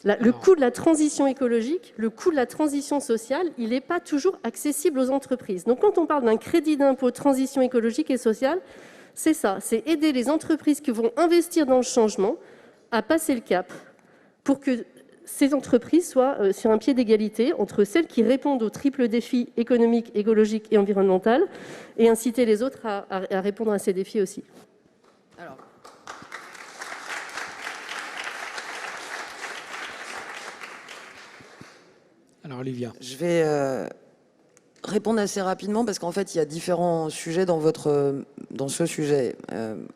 Speaker 3: Le coût de la transition écologique, le coût de la transition sociale, il n'est pas toujours accessible aux entreprises. Donc quand on parle d'un crédit d'impôt transition écologique et sociale, c'est ça, c'est aider les entreprises qui vont investir dans le changement à passer le cap pour que ces entreprises soient sur un pied d'égalité entre celles qui répondent au triple défi économique, écologique et environnemental et inciter les autres à répondre à ces défis aussi.
Speaker 1: Alors Olivia.
Speaker 6: Je vais répondre assez rapidement parce qu'en fait, il y a différents sujets dans ce sujet.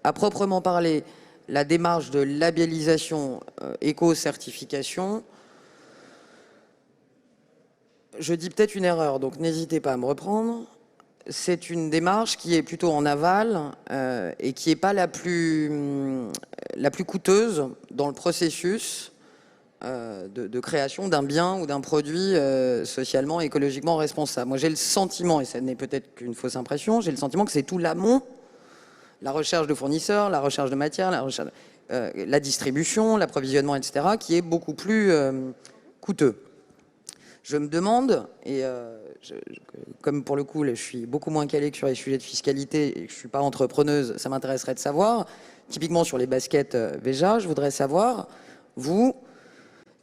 Speaker 6: À proprement parler, la démarche de labellisation éco-certification, je dis peut-être une erreur, donc n'hésitez pas à me reprendre. C'est une démarche qui est plutôt en aval et qui n'est pas la plus coûteuse dans le processus de création d'un bien ou d'un produit socialement, écologiquement responsable. Moi, j'ai le sentiment, et ça n'est peut-être qu'une fausse impression, j'ai le sentiment que c'est tout l'amont, la recherche de fournisseurs, la recherche de matières, la distribution, l'approvisionnement, etc., qui est beaucoup plus coûteux. Je me demande, et comme pour le coup, je suis beaucoup moins calé que sur les sujets de fiscalité et que je ne suis pas entrepreneuse, ça m'intéresserait de savoir, typiquement sur les baskets Veja, je voudrais savoir, vous...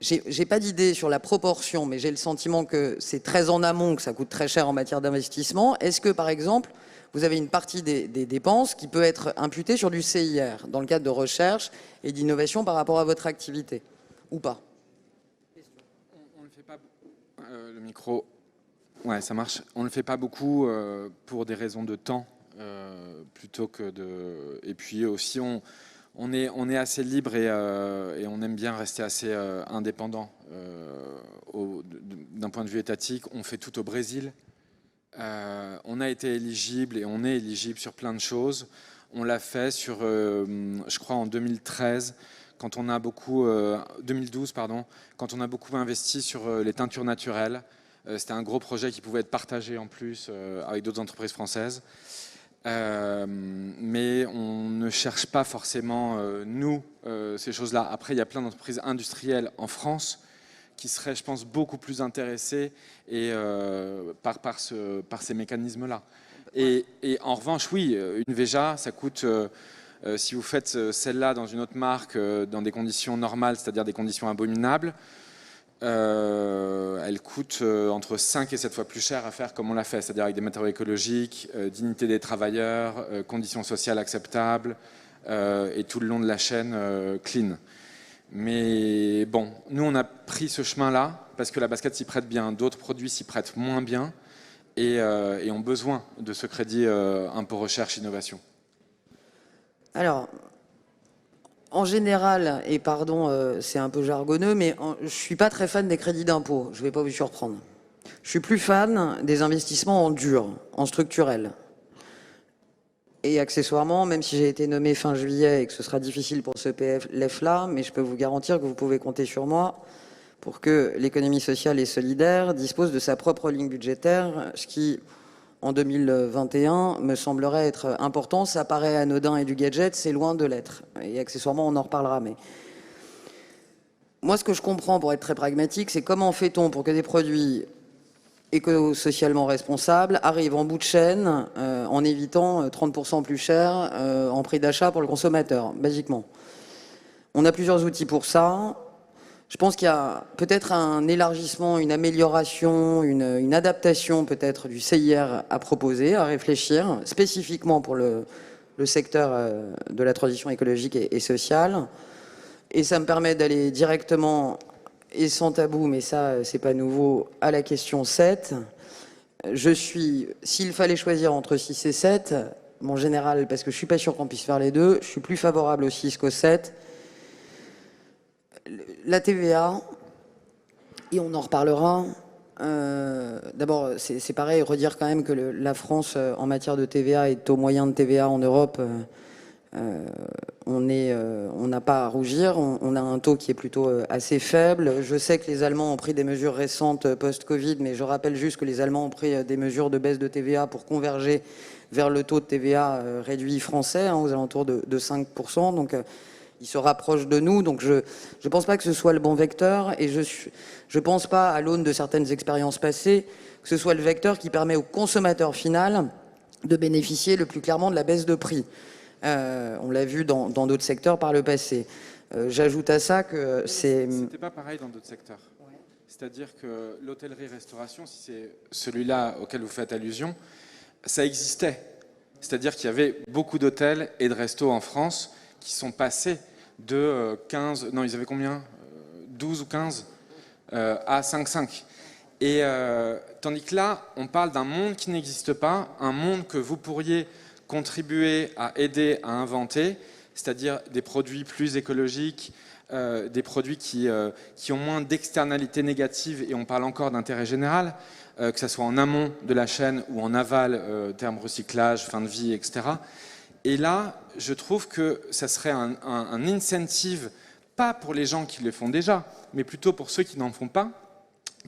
Speaker 6: J'ai pas d'idée sur la proportion, mais j'ai le sentiment que c'est très en amont, que ça coûte très cher en matière d'investissement. Est-ce que, par exemple, vous avez une partie des dépenses qui peut être imputée sur du CIR, dans le cadre de recherche et d'innovation par rapport à votre activité, ou pas?
Speaker 2: On ne le fait pas... le micro... Ouais, ça marche. On ne le fait pas beaucoup pour des raisons de temps, plutôt que de... Et puis aussi, on est assez libre et on aime bien rester assez indépendant d'un point de vue étatique. On fait tout au Brésil. On a été éligible et on est éligible sur plein de choses. On l'a fait sur, je crois, en 2013, quand on a beaucoup, 2012, pardon, quand on a beaucoup investi sur les teintures naturelles. C'était un gros projet qui pouvait être partagé en plus avec d'autres entreprises françaises. Mais on ne cherche pas forcément, nous, ces choses-là. Après, il y a plein d'entreprises industrielles en France qui seraient, je pense, beaucoup plus intéressées et, par ces mécanismes-là. Et en revanche, oui, une Veja, ça coûte, si vous faites celle-là dans une autre marque, dans des conditions normales, c'est-à-dire des conditions abominables, elle coûte entre 5 et 7 fois plus cher à faire comme on l'a fait, c'est-à-dire avec des matériaux écologiques, dignité des travailleurs, conditions sociales acceptables et tout le long de la chaîne clean. Mais bon, nous on a pris ce chemin-là parce que la basket s'y prête bien, d'autres produits s'y prêtent moins bien et ont besoin de ce crédit impôt recherche innovation.
Speaker 6: Alors, en général, et pardon, c'est un peu jargonneux, mais je ne suis pas très fan des crédits d'impôt, je ne vais pas vous surprendre. Je suis plus fan des investissements en dur, en structurel. Et accessoirement, même si j'ai été nommé fin juillet et que ce sera difficile pour ce PLF-là, mais je peux vous garantir que vous pouvez compter sur moi pour que l'économie sociale et solidaire dispose de sa propre ligne budgétaire, ce qui... en 2021, me semblerait être important. Ça paraît anodin et du gadget, c'est loin de l'être. Et accessoirement, on en reparlera. Mais moi, ce que je comprends, pour être très pragmatique, c'est comment fait-on pour que des produits éco-socialement responsables arrivent en bout de chaîne en évitant 30% plus cher en prix d'achat pour le consommateur, basiquement. On a plusieurs outils pour ça. Je pense qu'il y a peut-être un élargissement, une amélioration, une adaptation peut-être du CIR à proposer, à réfléchir, spécifiquement pour le secteur de la transition écologique et sociale. Et ça me permet d'aller directement, et sans tabou, mais ça, c'est pas nouveau, à la question 7. S'il fallait choisir entre 6 et 7, en général, parce que je suis pas sûr qu'on puisse faire les deux, je suis plus favorable au 6 qu'au 7. La TVA, et on en reparlera. D'abord, c'est pareil, redire quand même que la France, en matière de TVA et de taux moyen de TVA en Europe, on n'a pas à rougir. On a un taux qui est plutôt assez faible. Je sais que les Allemands ont pris des mesures récentes post-Covid, mais je rappelle juste que les Allemands ont pris des mesures de baisse de TVA pour converger vers le taux de TVA réduit français, aux alentours de 5%. Donc, ils se rapprochent de nous. Donc, je ne pense pas que ce soit le bon vecteur. Et je ne pense pas, à l'aune de certaines expériences passées, que ce soit le vecteur qui permet au consommateur final de bénéficier le plus clairement de la baisse de prix. On l'a vu dans d'autres secteurs par le passé. J'ajoute à ça que
Speaker 2: C'était pas pareil dans d'autres secteurs. Ouais. C'est-à-dire que l'hôtellerie-restauration, si c'est celui-là auquel vous faites allusion, ça existait. C'est-à-dire qu'il y avait beaucoup d'hôtels et de restos en France qui sont passés de 15... Non, ils avaient combien 12 ou 15 à 5,5. Et tandis que là, on parle d'un monde qui n'existe pas, un monde que vous pourriez contribuer à aider à inventer, c'est-à-dire des produits plus écologiques, des produits qui ont moins d'externalités négatives, et on parle encore d'intérêt général, que ce soit en amont de la chaîne ou en aval, termes recyclage, fin de vie, etc. Et là, je trouve que ça serait un incentive, pas pour les gens qui le font déjà, mais plutôt pour ceux qui n'en font pas,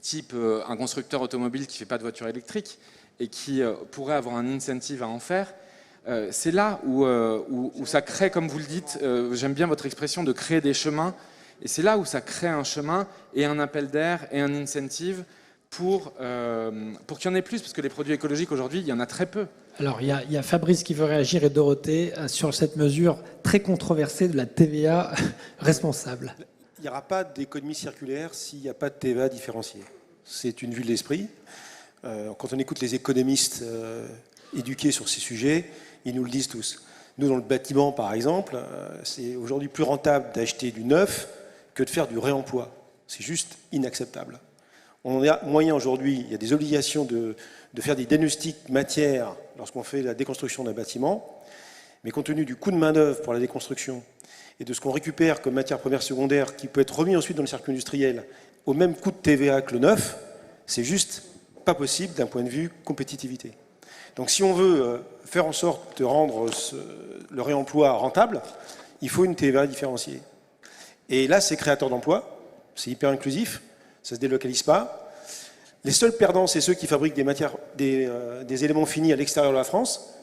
Speaker 2: type un constructeur automobile qui ne fait pas de voiture électrique et qui pourrait avoir un incentive à en faire. C'est là où ça crée, comme vous le dites, j'aime bien votre expression de créer des chemins, et c'est là où ça crée un chemin et un appel d'air et un incentive pour qu'il y en ait plus, parce que les produits écologiques aujourd'hui, il y en a très peu.
Speaker 1: Alors, il y a Fabrice qui veut réagir et Dorothée sur cette mesure très controversée de la TVA responsable.
Speaker 4: Il n'y aura pas d'économie circulaire s'il n'y a pas de TVA différenciée. C'est une vue de l'esprit. Quand on écoute les économistes éduqués sur ces sujets, ils nous le disent tous. Nous, dans le bâtiment, par exemple, c'est aujourd'hui plus rentable d'acheter du neuf que de faire du réemploi. C'est juste inacceptable. On a moyen aujourd'hui, il y a des obligations de faire des diagnostics matières lorsqu'on fait la déconstruction d'un bâtiment, mais compte tenu du coût de main-d'œuvre pour la déconstruction et de ce qu'on récupère comme matière première secondaire qui peut être remis ensuite dans le circuit industriel au même coût de TVA que le neuf, c'est juste pas possible d'un point de vue compétitivité. Donc si on veut faire en sorte de rendre le réemploi rentable, il faut une TVA différenciée. Et là, c'est créateur d'emplois, c'est hyper inclusif, ça ne se délocalise pas. Les seuls perdants, c'est ceux qui fabriquent des éléments finis à l'extérieur de la France.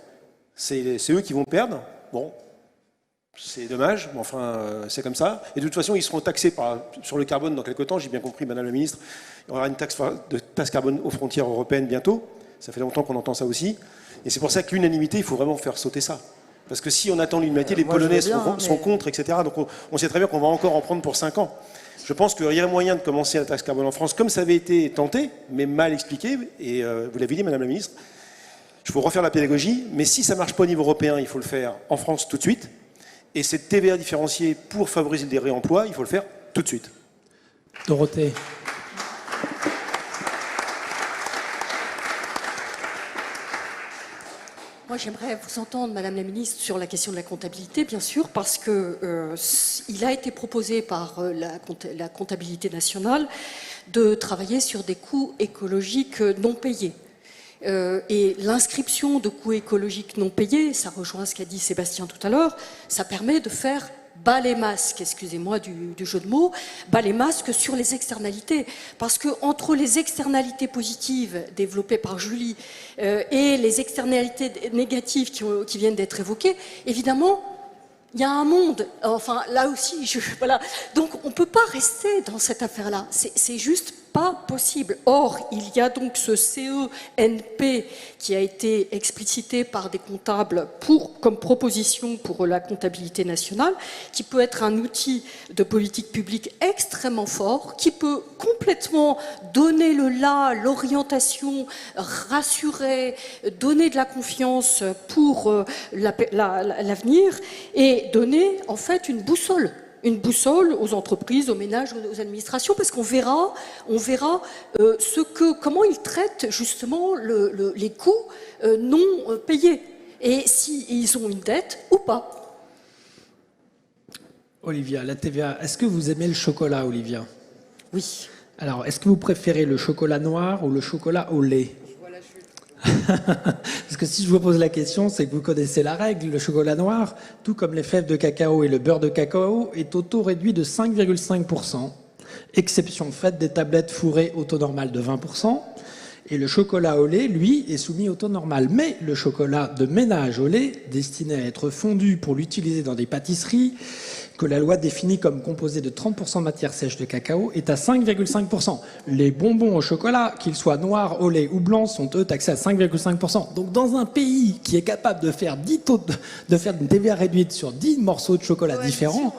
Speaker 4: C'est eux qui vont perdre. Bon, c'est dommage, mais enfin, c'est comme ça. Et de toute façon, ils seront taxés sur le carbone dans quelques temps. J'ai bien compris, Madame la Ministre. Il y aura une taxe carbone aux frontières européennes bientôt. Ça fait longtemps qu'on entend ça aussi. Et c'est pour ça que l'unanimité, il faut vraiment faire sauter ça. Parce que si on attend l'unanimité, les Polonais sont contre, etc. Donc on sait très bien qu'on va encore en prendre pour 5 ans. Je pense qu'il y a moyen de commencer la taxe carbone en France, comme ça avait été tenté, mais mal expliqué. Et vous l'avez dit, Madame la Ministre, il faut refaire la pédagogie. Mais si ça ne marche pas au niveau européen, il faut le faire en France tout de suite. Et cette TVA différenciée pour favoriser des réemplois, il faut le faire tout de suite.
Speaker 1: Dorothée.
Speaker 5: Moi, j'aimerais vous entendre, Madame la Ministre, sur la question de la comptabilité, bien sûr, parce que il a été proposé par la comptabilité nationale de travailler sur des coûts écologiques non payés. Et l'inscription de coûts écologiques non payés, ça rejoint ce qu'a dit Sébastien tout à l'heure, ça permet de faire bas les masques, excusez-moi du jeu de mots, bas les masques sur les externalités. Parce que entre les externalités positives développées par Julie et les externalités négatives qui viennent d'être évoquées, évidemment, il y a un monde. Enfin, là aussi, voilà. Donc, on ne peut pas rester dans cette affaire-là. C'est juste pas possible. Or, il y a donc ce CENP qui a été explicité par des comptables comme proposition pour la comptabilité nationale, qui peut être un outil de politique publique extrêmement fort, qui peut complètement donner l'orientation, rassurer, donner de la confiance pour l'avenir et donner en fait une boussole aux entreprises, aux ménages, aux administrations, parce qu'on verra comment ils traitent justement les coûts non payés et s'ils ont une dette ou pas.
Speaker 1: Olivia, la TVA, est-ce que vous aimez le chocolat, Olivia?
Speaker 6: Oui.
Speaker 1: Alors, est-ce que vous préférez le chocolat noir ou le chocolat au lait? Parce que si je vous pose la question, c'est que vous connaissez la règle. Le chocolat noir, tout comme les fèves de cacao et le beurre de cacao, est au taux réduit de 5,5%, exception faite des tablettes fourrées au taux normal de 20%. Et le chocolat au lait, lui, est soumis au taux normal. Mais le chocolat de ménage au lait, destiné à être fondu pour l'utiliser dans des pâtisseries, que la loi définit comme composé de 30% de matière sèche de cacao, est à 5,5%. Les bonbons au chocolat, qu'ils soient noirs, au lait ou blancs, sont eux taxés à 5,5%. Donc dans un pays qui est capable de faire une TVA réduite sur 10 morceaux de chocolat différents,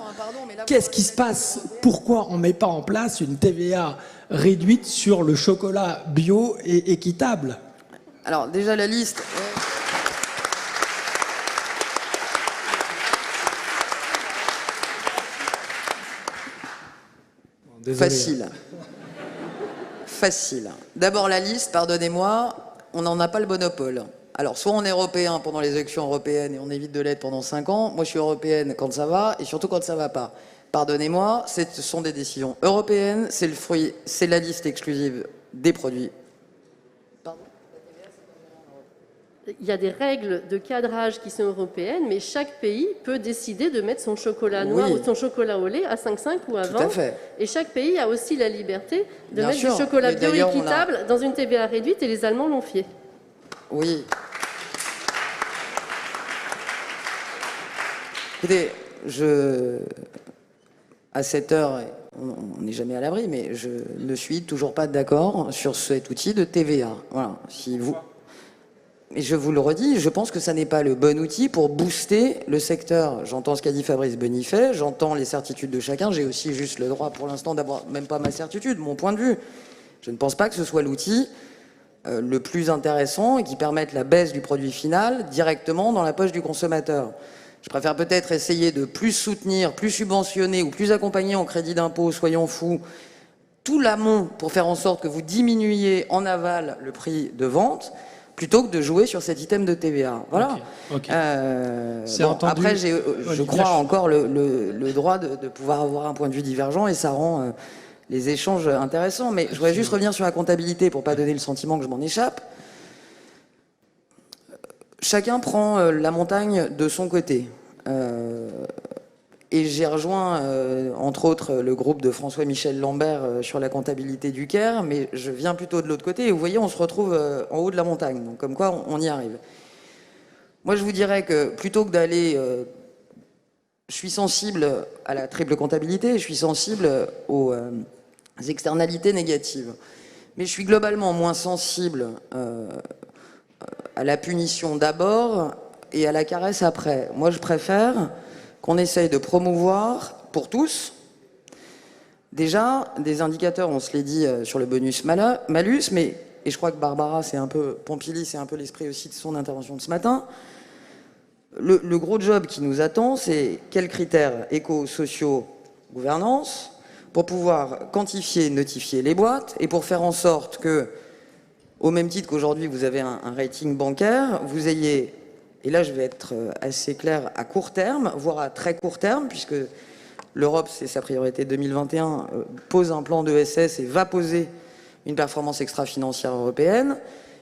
Speaker 1: qu'est-ce qui se passe? Pourquoi on ne met pas en place une TVA réduite sur le chocolat bio et équitable?
Speaker 6: Alors déjà la liste...
Speaker 1: Désolé.
Speaker 6: Facile. D'abord la liste, pardonnez-moi, on n'en a pas le monopole. Alors soit on est européen pendant les élections européennes et on évite de l'être pendant 5 ans. Moi je suis européenne quand ça va et surtout quand ça va pas. Pardonnez-moi, ce sont des décisions européennes, c'est le fruit, c'est la liste exclusive des produits.
Speaker 3: Il y a des règles de cadrage qui sont européennes, mais chaque pays peut décider de mettre son chocolat noir ou son chocolat au lait à 5,5 ou à 20.
Speaker 6: Tout à fait.
Speaker 3: Et chaque pays a aussi la liberté de
Speaker 6: Bien
Speaker 3: mettre
Speaker 6: sûr.
Speaker 3: du chocolat
Speaker 6: Mais
Speaker 3: bio
Speaker 6: d'ailleurs,
Speaker 3: équitable dans une TVA réduite, et les Allemands l'ont fait.
Speaker 6: Oui. Écoutez, à cette heure, on n'est jamais à l'abri, mais je ne suis toujours pas d'accord sur cet outil de TVA. Voilà. Et je vous le redis, je pense que ça n'est pas le bon outil pour booster le secteur. J'entends ce qu'a dit Fabrice Bonifay, j'entends les certitudes de chacun, j'ai aussi juste le droit pour l'instant d'avoir même pas ma certitude, mon point de vue. Je ne pense pas que ce soit l'outil le plus intéressant et qui permette la baisse du produit final directement dans la poche du consommateur. Je préfère peut-être essayer de plus soutenir, plus subventionner ou plus accompagner en crédit d'impôt, soyons fous, tout l'amont pour faire en sorte que vous diminuiez en aval le prix de vente, plutôt que de jouer sur cet item de TVA. Voilà.
Speaker 1: Okay.
Speaker 6: Après, je crois encore le droit de pouvoir avoir un point de vue divergent et ça rend les échanges intéressants. Mais je voudrais juste revenir sur la comptabilité pour pas donner le sentiment que je m'en échappe. Chacun prend la montagne de son côté. Et j'ai rejoint, entre autres, le groupe de François-Michel Lambert sur la comptabilité du Caire, mais je viens plutôt de l'autre côté. Et vous voyez, on se retrouve en haut de la montagne. Donc, comme quoi, on y arrive. Moi, je vous dirais que plutôt que d'aller... je suis sensible à la triple comptabilité, je suis sensible aux externalités négatives. Mais je suis globalement moins sensible à la punition d'abord et à la caresse après. Moi, je préfère qu'on essaye de promouvoir pour tous, déjà, des indicateurs, on se l'est dit sur le bonus-malus, mais, et je crois que Barbara, Pompili, c'est un peu l'esprit aussi de son intervention de ce matin, le gros job qui nous attend, c'est quels critères éco-sociaux, gouvernance, pour pouvoir quantifier, notifier les boîtes, et pour faire en sorte que, au même titre qu'aujourd'hui vous avez un rating bancaire, vous ayez... Et là, je vais être assez clair à court terme, voire à très court terme, puisque l'Europe, c'est sa priorité 2021, pose un plan d'ESS et va poser une performance extra-financière européenne.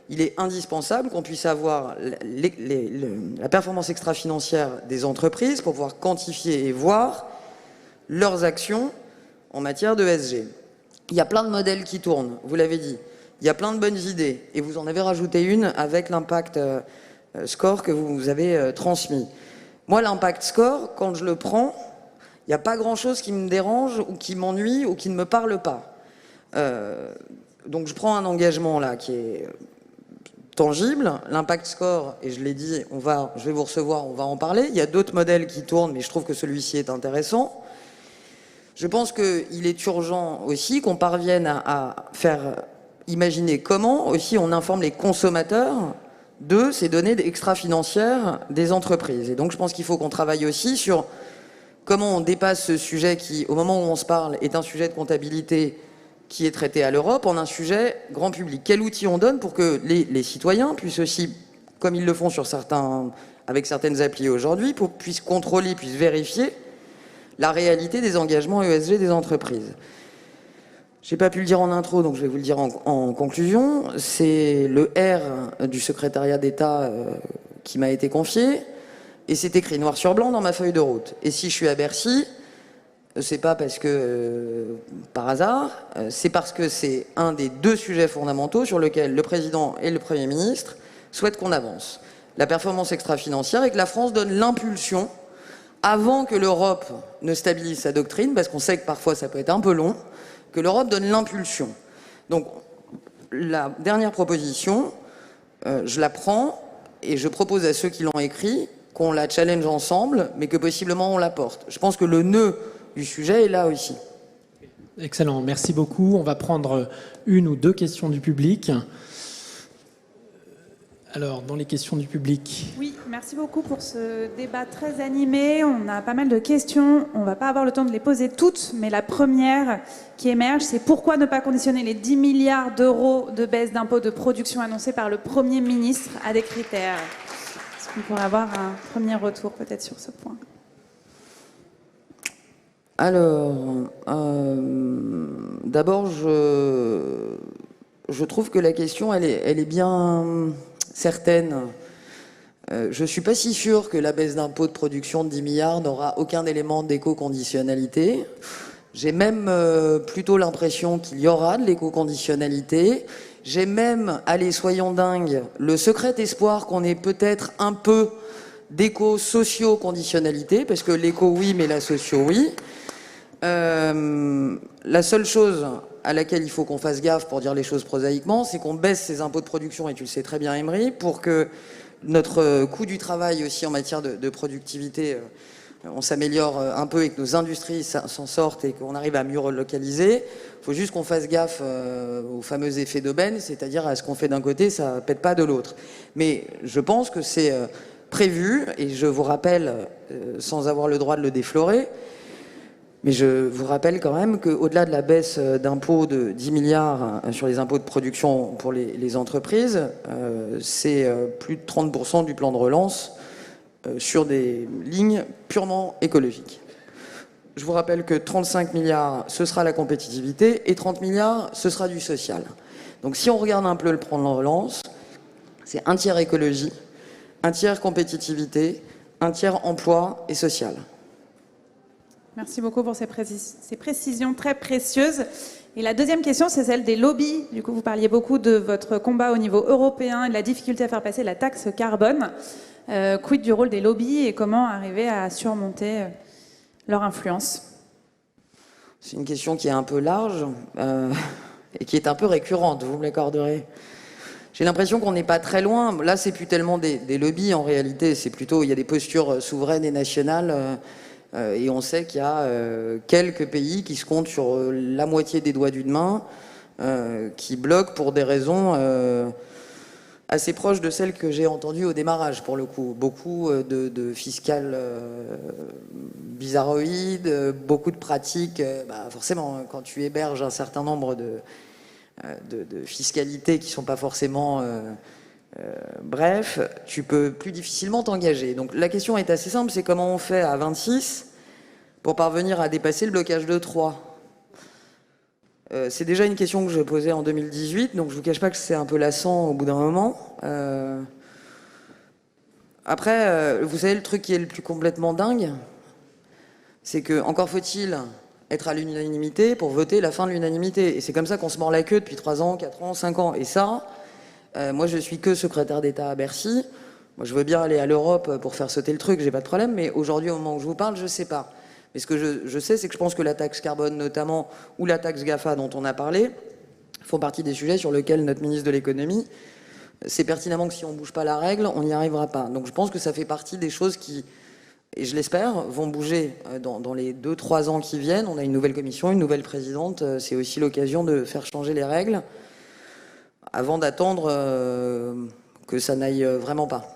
Speaker 6: Il est indispensable qu'on puisse avoir la performance extra-financière des entreprises pour pouvoir quantifier et voir leurs actions en matière d'ESG. Il y a plein de modèles qui tournent, vous l'avez dit. Il y a plein de bonnes idées, et vous en avez rajouté une avec l'impact... score que vous avez transmis. Moi, l'impact score, quand je le prends, il n'y a pas grand-chose qui me dérange ou qui m'ennuie ou qui ne me parle pas. Donc je prends un engagement là qui est tangible. L'impact score, et je l'ai dit, je vais vous recevoir, on va en parler. Il y a d'autres modèles qui tournent, mais je trouve que celui-ci est intéressant. Je pense qu'il est urgent aussi qu'on parvienne à faire imaginer comment aussi on informe les consommateurs de ces données extra-financières des entreprises. Et donc je pense qu'il faut qu'on travaille aussi sur comment on dépasse ce sujet qui, au moment où on se parle, est un sujet de comptabilité qui est traité à l'Europe en un sujet grand public. Quel outil on donne pour que les citoyens puissent aussi, comme ils le font avec certaines applis aujourd'hui, puissent contrôler, puissent vérifier la réalité des engagements ESG des entreprises. J'ai pas pu le dire en intro, donc je vais vous le dire en conclusion. C'est le R du secrétariat d'État qui m'a été confié, et c'est écrit noir sur blanc dans ma feuille de route. Et si je suis à Bercy, c'est pas parce que par hasard, c'est parce que c'est un des deux sujets fondamentaux sur lesquels le président et le Premier ministre souhaitent qu'on avance. La performance extra-financière, et que la France donne l'impulsion avant que l'Europe ne stabilise sa doctrine, parce qu'on sait que parfois ça peut être un peu long, que l'Europe donne l'impulsion. Donc la dernière proposition, je la prends et je propose à ceux qui l'ont écrit qu'on la challenge ensemble, mais que possiblement on la porte. Je pense que le nœud du sujet est là aussi.
Speaker 1: Excellent, merci beaucoup. On va prendre une ou deux questions du public. Alors, dans les questions du public.
Speaker 7: Oui, merci beaucoup pour ce débat très animé. On a pas mal de questions. On ne va pas avoir le temps de les poser toutes, mais la première qui émerge, c'est pourquoi ne pas conditionner les 10 milliards d'euros de baisse d'impôts de production annoncés par le Premier ministre à des critères? Est-ce qu'on pourrait avoir un premier retour peut-être sur ce point?
Speaker 6: Alors, d'abord, je trouve que la question, elle est bien certaine. Je ne suis pas si sûr que la baisse d'impôt de production de 10 milliards n'aura aucun élément d'éco-conditionnalité. J'ai même plutôt l'impression qu'il y aura de l'éco-conditionnalité. J'ai même, allez, soyons dingues, le secret espoir qu'on ait peut-être un peu d'éco-socio-conditionnalité, parce que l'éco, oui, mais la socio, oui. La seule chose à laquelle il faut qu'on fasse gaffe, pour dire les choses prosaïquement, c'est qu'on baisse ces impôts de production, et tu le sais très bien, Emery, pour que notre coût du travail aussi en matière de productivité, on s'améliore un peu et que nos industries s'en sortent et qu'on arrive à mieux relocaliser. Il faut juste qu'on fasse gaffe aux fameux effets d'aubaine, c'est-à-dire à ce qu'on fait d'un côté, ça ne pète pas de l'autre. Mais je pense que c'est prévu, et je vous rappelle, sans avoir le droit de le déflorer, mais je vous rappelle quand même qu'au-delà de la baisse d'impôts de 10 milliards sur les impôts de production pour les entreprises, c'est plus de 30% du plan de relance sur des lignes purement écologiques. Je vous rappelle que 35 milliards, ce sera la compétitivité, et 30 milliards, ce sera du social. Donc si on regarde un peu le plan de relance, c'est un tiers écologie, un tiers compétitivité, un tiers emploi et social.
Speaker 7: Merci beaucoup pour ces précisions très précieuses. Et la deuxième question, c'est celle des lobbies. Du coup, vous parliez beaucoup de votre combat au niveau européen et de la difficulté à faire passer la taxe carbone. Quid du rôle des lobbies et comment arriver à surmonter leur influence?
Speaker 6: C'est une question qui est un peu large et qui est un peu récurrente, vous me l'accorderez. J'ai l'impression qu'on n'est pas très loin. Là, c'est plus tellement des lobbies en réalité, c'est plutôt, il y a des postures souveraines et nationales. Et on sait qu'il y a quelques pays qui se comptent sur la moitié des doigts d'une main, qui bloquent pour des raisons assez proches de celles que j'ai entendues au démarrage, pour le coup. Beaucoup de fiscales bizarroïdes, beaucoup de pratiques. Forcément, quand tu héberges un certain nombre de fiscalités qui ne sont pas forcément... bref, tu peux plus difficilement t'engager. Donc la question est assez simple, c'est comment on fait à 26 pour parvenir à dépasser le blocage de 3. C'est déjà une question que je posais en 2018, donc je vous cache pas que c'est un peu lassant au bout d'un moment. Après, vous savez, le truc qui est le plus complètement dingue, c'est que encore faut-il être à l'unanimité pour voter la fin de l'unanimité. Et c'est comme ça qu'on se mord la queue depuis 3 ans, 4 ans, 5 ans. Et ça... moi, je suis que secrétaire d'État à Bercy. Moi, je veux bien aller à l'Europe pour faire sauter le truc, j'ai pas de problème. Mais aujourd'hui, au moment où je vous parle, je sais pas. Mais ce que je sais, c'est que je pense que la taxe carbone notamment, ou la taxe GAFA dont on a parlé, font partie des sujets sur lesquels notre ministre de l'économie sait pertinemment que si on ne bouge pas la règle, on n'y arrivera pas. Donc je pense que ça fait partie des choses qui, et je l'espère, vont bouger dans les 2-3 ans qui viennent. On a une nouvelle commission, une nouvelle présidente. C'est aussi l'occasion de faire changer les règles avant d'attendre que ça n'aille vraiment pas.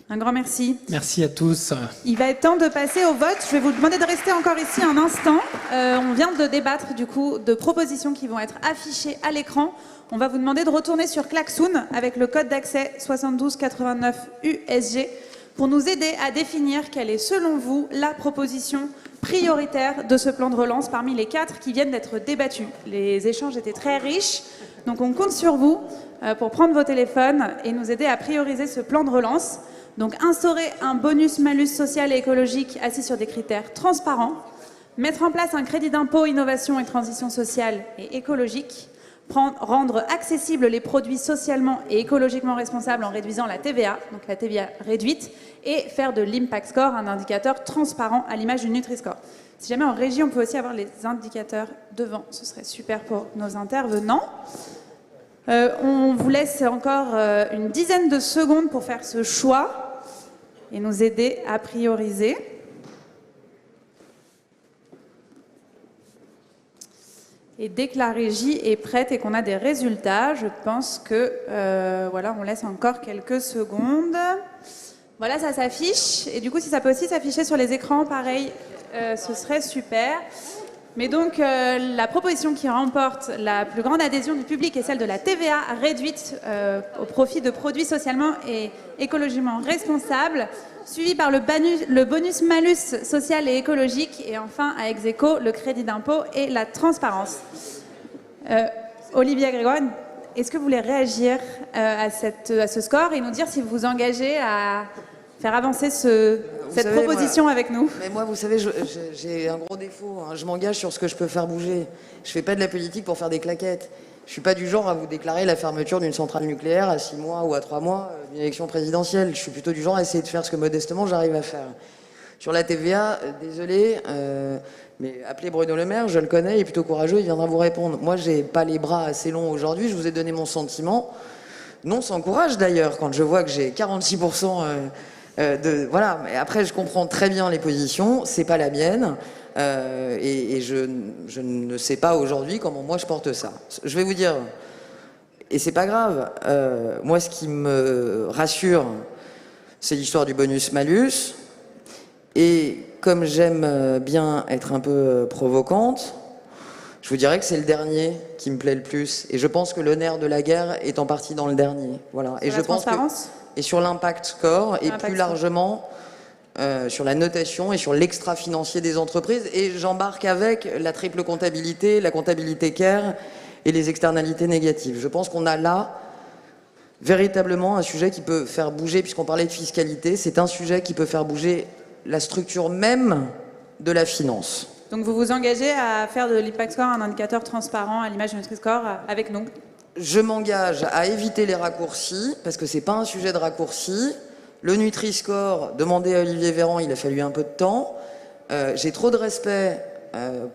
Speaker 7: Un grand merci.
Speaker 1: Merci à tous.
Speaker 7: Il va être temps de passer au vote. Je vais vous demander de rester encore ici un instant. On vient de débattre du coup de propositions qui vont être affichées à l'écran. On va vous demander de retourner sur Klaxoon avec le code d'accès 7289 USG pour nous aider à définir quelle est selon vous la proposition prioritaire de ce plan de relance parmi les 4 qui viennent d'être débattus. Les échanges étaient très riches, donc on compte sur vous pour prendre vos téléphones et nous aider à prioriser ce plan de relance. Donc instaurer un bonus-malus social et écologique assis sur des critères transparents, mettre en place un crédit d'impôt, innovation et transition sociale et écologique, rendre accessibles les produits socialement et écologiquement responsables en réduisant la TVA, donc la TVA réduite, et faire de l'Impact Score un indicateur transparent à l'image du Nutri-Score. Si jamais en régie, on peut aussi avoir les indicateurs devant, ce serait super pour nos intervenants. On vous laisse encore une dizaine de secondes pour faire ce choix et nous aider à prioriser. Et dès que la régie est prête et qu'on a des résultats, je pense que voilà, on laisse encore quelques secondes. Voilà, ça s'affiche. Et du coup, si ça peut aussi s'afficher sur les écrans, pareil, ce serait super. Mais donc, la proposition qui remporte la plus grande adhésion du public est celle de la TVA réduite au profit de produits socialement et écologiquement responsables, suivi par le bonus-malus social et écologique, et enfin, à ex aequo, le crédit d'impôt et la transparence. Olivier Grégoire, est-ce que vous voulez réagir à ce score et nous dire si vous vous engagez à faire avancer cette proposition avec nous?
Speaker 6: Mais moi, vous savez, j'ai un gros défaut. Hein. Je m'engage sur ce que je peux faire bouger. Je fais pas de la politique pour faire des claquettes. Je suis pas du genre à vous déclarer la fermeture d'une centrale nucléaire à 6 mois ou à 3 mois d'une élection présidentielle. Je suis plutôt du genre à essayer de faire ce que modestement j'arrive à faire. Sur la TVA, désolé, mais appelez Bruno Le Maire, je le connais, il est plutôt courageux, il viendra vous répondre. Moi, j'ai pas les bras assez longs aujourd'hui, je vous ai donné mon sentiment. Non sans courage d'ailleurs, quand je vois que j'ai 46%... voilà, mais après je comprends très bien les positions, c'est pas la mienne, et je ne sais pas aujourd'hui comment moi je porte ça. Je vais vous dire, et c'est pas grave, moi ce qui me rassure, c'est l'histoire du bonus-malus, et comme j'aime bien être un peu provocante, je vous dirais que c'est le dernier qui me plaît le plus, et je pense que le nerf de la guerre est en partie dans le dernier. Voilà. Et je pense que et sur l'impact score, et plus largement sur la notation et sur l'extra-financier des entreprises. Et j'embarque avec la triple comptabilité, la comptabilité CARE et les externalités négatives. Je pense qu'on a là véritablement un sujet qui peut faire bouger, puisqu'on parlait de fiscalité, c'est un sujet qui peut faire bouger la structure même de la finance.
Speaker 7: Donc vous vous engagez à faire de l'Impact Score un indicateur transparent à l'image du Nutri-Score avec nous?
Speaker 6: Je m'engage à éviter les raccourcis, parce que c'est pas un sujet de raccourcis. Le Nutri-Score, demandez à Olivier Véran, il a fallu un peu de temps. J'ai trop de respect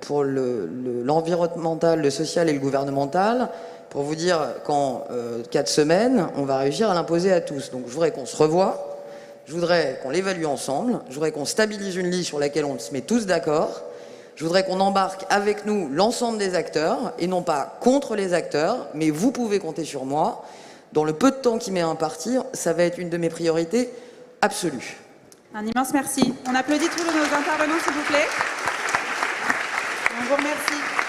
Speaker 6: pour l'environnemental, le social et le gouvernemental, pour vous dire qu'en 4 semaines, on va réussir à l'imposer à tous. Donc je voudrais qu'on se revoie, je voudrais qu'on l'évalue ensemble, je voudrais qu'on stabilise une liste sur laquelle on se met tous d'accord. Je voudrais qu'on embarque avec nous l'ensemble des acteurs, et non pas contre les acteurs, mais vous pouvez compter sur moi. Dans le peu de temps qui m'est imparti, ça va être une de mes priorités absolues.
Speaker 7: Un immense merci. On applaudit tous nos intervenants, s'il vous plaît. On vous remercie.